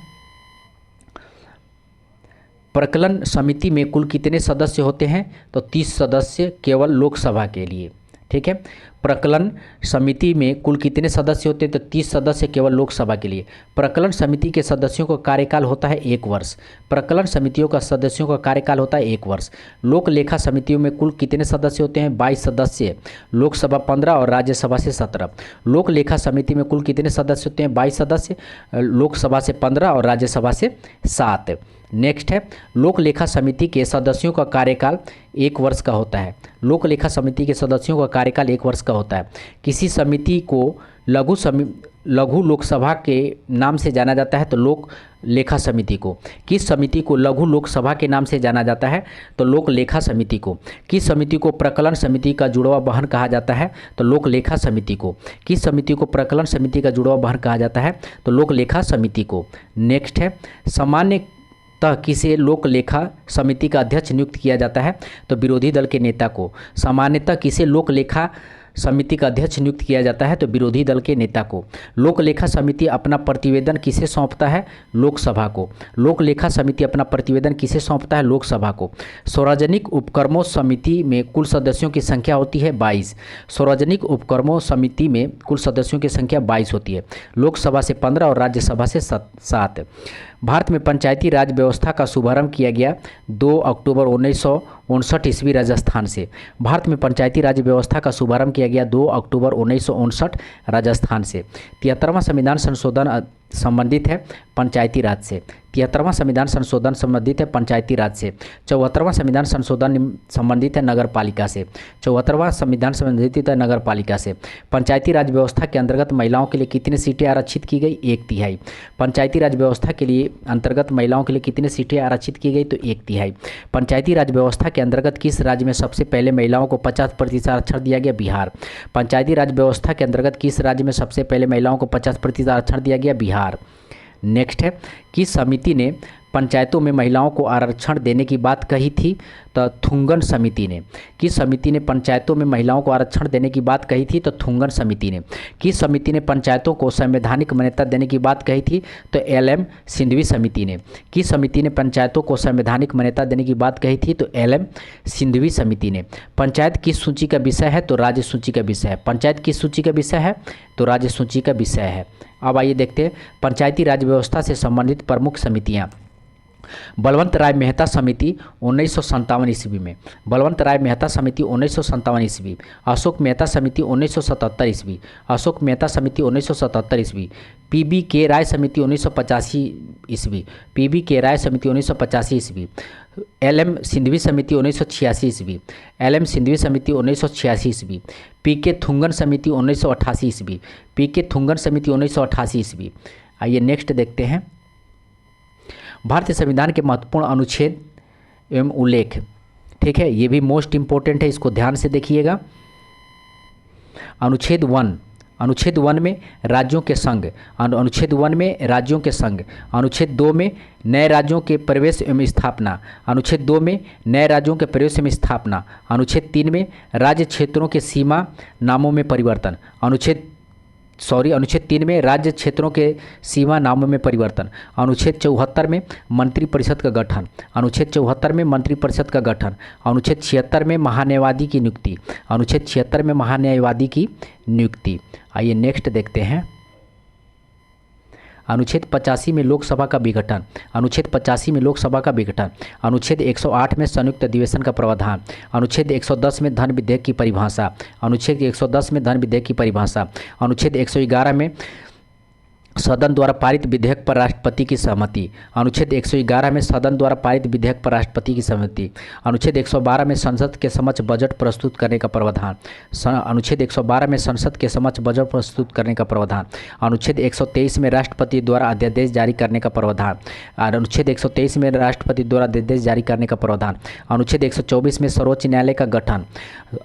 प्रकलन समिति में कुल कितने सदस्य होते हैं? तो 30 सदस्य केवल लोकसभा के लिए। ठीक है, प्रकलन समिति में कुल कितने सदस्य होते हैं? तो 30 सदस्य केवल लोकसभा के लिए। प्रकलन समिति के सदस्यों का कार्यकाल होता है 1 वर्ष। प्रकलन समितियों का सदस्यों का कार्यकाल होता है 1 वर्ष। लोक लेखा समितियों में कुल कितने सदस्य होते हैं? 22 सदस्य, लोकसभा 15 और राज्यसभा से 17। लोक लेखा समिति में कुल कितने सदस्य होते हैं? 22 सदस्य, लोकसभा से 15 और राज्यसभा से 7। नेक्स्ट है, लोक लेखा समिति के सदस्यों का कार्यकाल 1 वर्ष का होता है। लोक लेखा समिति के सदस्यों का कार्यकाल 1 वर्ष का होता है। किसी समिति को लघु लोकसभा के नाम से जाना जाता है तो लोक लेखा समिति को। किस समिति को लघु लोकसभा के नाम से जाना जाता है? तो लोक लेखा समिति को। किस समिति को प्रकलन समिति का जुड़वा वाहन कहा जाता है? तो लोक लेखा समिति को। किस समिति को प्रकलन समिति का जुड़वा वाहन कहा जाता है? तो लोक लेखा समिति को। नेक्स्ट है, सामान्यतः किसे लोक लेखा समिति का अध्यक्ष नियुक्त किया जाता है? तो विरोधी दल के नेता को। सामान्यतः किसे लोक लेखा समिति का अध्यक्ष नियुक्त किया जाता है? तो विरोधी दल के नेता को। लोक लेखा समिति अपना प्रतिवेदन किसे सौंपता है? लोकसभा को। लोक लेखा समिति अपना प्रतिवेदन किसे सौंपता है? लोकसभा को। सार्वजनिक उपक्रमों समिति में कुल सदस्यों की संख्या होती है 22। सार्वजनिक उपक्रमों समिति में कुल सदस्यों की संख्या 22 होती है। लोकसभा से 15 और राज्यसभा से 7। भारत में पंचायती राज व्यवस्था का शुभारंभ किया गया 2 अक्टूबर 1959 ईस्वी राजस्थान से। भारत में पंचायती राज व्यवस्था का शुभारंभ किया गया 2 अक्टूबर 1959 राजस्थान से। 73वां संविधान संशोधन संबंधित है पंचायती राज से। 73वां संविधान संशोधन संबंधित है पंचायती राज से। 74वां संविधान संशोधन संबंधित है नगर पालिका से। 74वां संविधान संबंधित है नगर पालिका से। पंचायती राज व्यवस्था के अंतर्गत महिलाओं के लिए कितनी सीटें आरक्षित की गई? 1/3। पंचायती राज व्यवस्था के लिए अंतर्गत महिलाओं के लिए कितनी सीटें आरक्षित की गई? तो 1/3। पंचायती राज व्यवस्था के अंतर्गत किस राज्य में सबसे पहले महिलाओं को 50% आरक्षण दिया गया? बिहार। पंचायती राज व्यवस्था के अंतर्गत किस राज्य में सबसे पहले महिलाओं को 50% आरक्षण दिया गया? बिहार। नेक्स्ट है, किस समिति ने पंचायतों में महिलाओं को आरक्षण देने की बात कही थी? तो थुंगन समिति ने। किस समिति ने पंचायतों में महिलाओं को आरक्षण देने की बात कही थी? तो थुंगन समिति ने। किस समिति ने पंचायतों को संवैधानिक मान्यता देने की बात कही थी? तो LM सिंघवी समिति ने। किस समिति ने पंचायतों को संवैधानिक मान्यता देने की बात कही थी? तो LM सिंघवी समिति ने। पंचायत किस सूची का विषय है? तो राज्य सूची का विषय है। पंचायत किस सूची का विषय है? तो राज्य सूची का विषय है। अब आइए देखते हैं पंचायती राज व्यवस्था से संबंधित प्रमुख समितियां। बलवंत राय मेहता समिति 1957 ईस्वी में। बलवंत राय मेहता समिति 1957 ईस्वी। अशोक मेहता समिति 1977 ईस्वी। अशोक मेहता समिति 1977 ईस्वी। PB के राय समिति 1985 ईस्वी। PB के राय समिति 1985 ईस्वी। LM सिंघवी समिति 1986 ईस्वी। LM सिंघवी समिति 1986 ईस्वी। PK थुंगन समिति 1988 ईस्वी। PK थुंगन समिति 1988 ईस्वी। आइए नेक्स्ट देखते हैं, भारतीय संविधान के महत्वपूर्ण अनुच्छेद एवं उल्लेख। ठीक है, ये भी मोस्ट इंपॉर्टेंट है, इसको ध्यान से देखिएगा। अनुच्छेद 1 में राज्यों के संघ, अनुच्छेद 1 में राज्यों के संघ, अनुच्छेद 2 में नए राज्यों के प्रवेश एवं स्थापना, अनुच्छेद 2 में नए राज्यों के प्रवेश एवं स्थापना, अनुच्छेद 3 में राज्य क्षेत्रों के सीमा नामों में परिवर्तन, अनुच्छेद 3 में राज्य क्षेत्रों के सीमा नामों में परिवर्तन, अनुच्छेद 74 में मंत्रिपरिषद का गठन, अनुच्छेद 74 में मंत्रिपरिषद का गठन, अनुच्छेद 76 में महान्यायवादी की नियुक्ति, अनुच्छेद 76 में महान्यायवादी की नियुक्ति। आइए नेक्स्ट देखते हैं। अनुच्छेद 85 में लोकसभा का विघटन, अनुच्छेद 85 में लोकसभा का विघटन, अनुच्छेद 108 में संयुक्त अधिवेशन का प्रावधान, अनुच्छेद 110 में धन विधेयक की परिभाषा, अनुच्छेद 110 में धन विधेयक की परिभाषा, अनुच्छेद 111 में सदन द्वारा पारित विधेयक पर राष्ट्रपति की सहमति, अनुच्छेद 111 में सदन द्वारा पारित विधेयक पर राष्ट्रपति की सहमति, अनुच्छेद 112 में संसद के समक्ष बजट प्रस्तुत करने का प्रावधान, अनुच्छेद 112 में संसद के समक्ष बजट प्रस्तुत करने का प्रावधान, अनुच्छेद 123 में राष्ट्रपति द्वारा अध्यादेश जारी करने का प्रावधान, अनुच्छेद 123 में राष्ट्रपति द्वारा अध्यादेश जारी करने का प्रावधान, अनुच्छेद 124 में सर्वोच्च न्यायालय का गठन,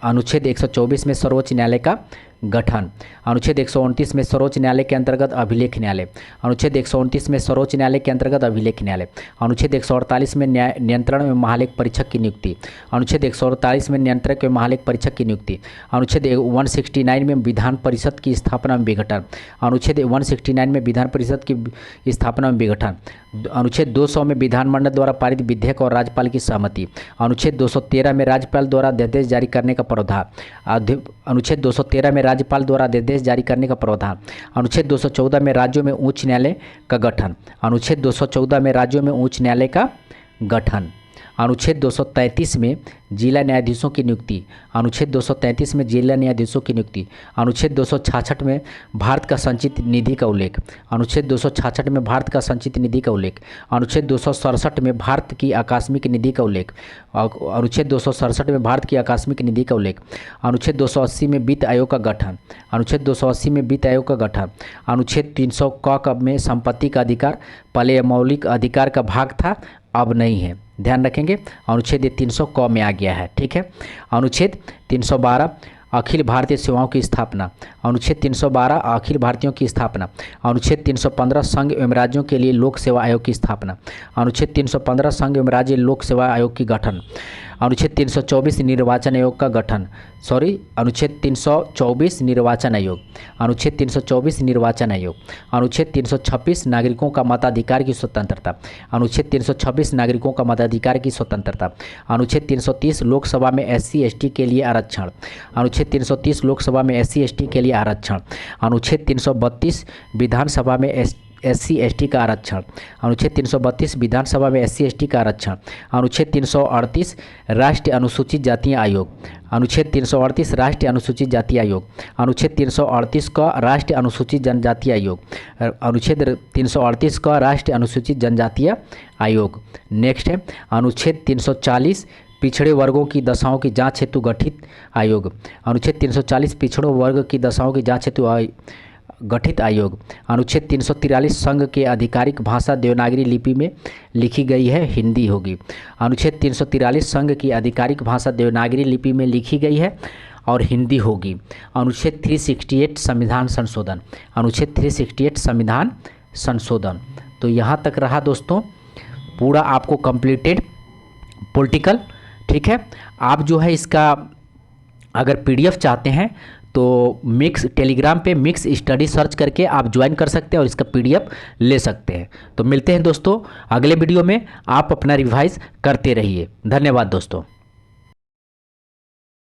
अनुच्छेद 124 में सर्वोच्च न्यायालय का गठन, अनुच्छेद 129 में सर्वोच्च न्यायालय के अंतर्गत अभिलेख न्यायालय, अनुच्छेद 129 में सर्वोच्च न्यायालय के अंतर्गत अभिलेख न्यायालय, अनुच्छेद 148 में नियंत्रण में महालेख परीक्षक की नियुक्ति, अनुच्छेद 148 में नियंत्रक एवं महालेख परीक्षक की नियुक्ति, अनुच्छेद 169 में विधान परिषद की स्थापना में विघटन, अनुच्छेद 169 में विधान परिषद की स्थापना में विघटन, अनुच्छेद 200 में विधानमंडल द्वारा पारित विधेयक और राज्यपाल की सहमति, अनुच्छेद 213 में राज्यपाल द्वारा अध्यादेश जारी करने का प्रावधान, अनुच्छेद 213 में राज्यपाल द्वारा अध्यादेश जारी करने का प्रावधान, अनुच्छेद 214 में राज्यों में उच्च न्यायालय का गठन, अनुच्छेद 214 में राज्यों में उच्च न्यायालय का गठन, अनुच्छेद 233 में जिला न्यायाधीशों की नियुक्ति, अनुच्छेद 233 में जिला न्यायाधीशों की नियुक्ति, अनुच्छेद 266 में भारत का संचित निधि का उल्लेख, अनुच्छेद 266 में भारत का संचित निधि का उल्लेख, अनुच्छेद 267 में भारत की आकस्मिक निधि का उल्लेख, अनुच्छेद 267 में भारत की आकस्मिक निधि का उल्लेख, अनुच्छेद 280 में वित्त आयोग का गठन, अनुच्छेद 280 में वित्त आयोग का गठन, अनुच्छेद 300 क में संपत्ति का अधिकार पहले मौलिक अधिकार का भाग था, अब नहीं है, ध्यान रखेंगे। अनुच्छेद 300 क में आ गया है, ठीक है। अनुच्छेद 312 अखिल भारतीय सेवाओं की स्थापना, अनुच्छेद 312 अखिल भारतीयों की स्थापना, अनुच्छेद 315 संघ एवं राज्यों के लिए लोक सेवा आयोग की स्थापना, अनुच्छेद 315 संघ एवं राज्य लोक सेवा आयोग की गठन, अनुच्छेद 324 निर्वाचन आयोग का गठन, अनुच्छेद 324 निर्वाचन आयोग, अनुच्छेद 324 निर्वाचन आयोग, अनुच्छेद 326 नागरिकों का मताधिकार की स्वतंत्रता, अनुच्छेद 326 नागरिकों का मताधिकार की स्वतंत्रता, अनुच्छेद 330 लोकसभा में SC ST के लिए आरक्षण, अनुच्छेद 330 लोकसभा में SC ST के लिए आरक्षण, अनुच्छेद 332 विधानसभा में SC ST का आरक्षण, अनुच्छेद 332 विधानसभा में SC ST का आरक्षण, अनुच्छेद 338 राष्ट्रीय अनुसूचित जाति आयोग, अनुच्छेद 338 राष्ट्रीय अनुसूचित जाति आयोग, अनुच्छेद 338 का राष्ट्रीय अनुसूचित जनजातीय आयोग, अनुच्छेद 338 का राष्ट्रीय अनुसूचित जनजातीय आयोग। नेक्स्ट है अनुच्छेद 340 पिछड़े वर्गों की दशाओं की जांच हेतु गठित आयोग, अनुच्छेद 340 पिछड़ों वर्ग की दशाओं की जांच हेतु गठित आयोग, अनुच्छेद 343 संघ के आधिकारिक भाषा देवनागरी लिपि में लिखी गई है, हिंदी होगी। अनुच्छेद 343 संघ की आधिकारिक भाषा देवनागरी लिपि में लिखी गई है और हिंदी होगी। अनुच्छेद 368 संविधान संशोधन, अनुच्छेद 368 संविधान संशोधन। तो यहाँ तक रहा दोस्तों पूरा आपको कंप्लीटेड पॉलिटिकल, ठीक है। आप जो है इसका अगर PDF चाहते हैं तो मिक्स टेलीग्राम पे मिक्स स्टडी सर्च करके आप ज्वाइन कर सकते हैं और इसका PDF ले सकते हैं। तो मिलते हैं दोस्तों अगले वीडियो में, आप अपना रिवाइज करते रहिए। धन्यवाद दोस्तों।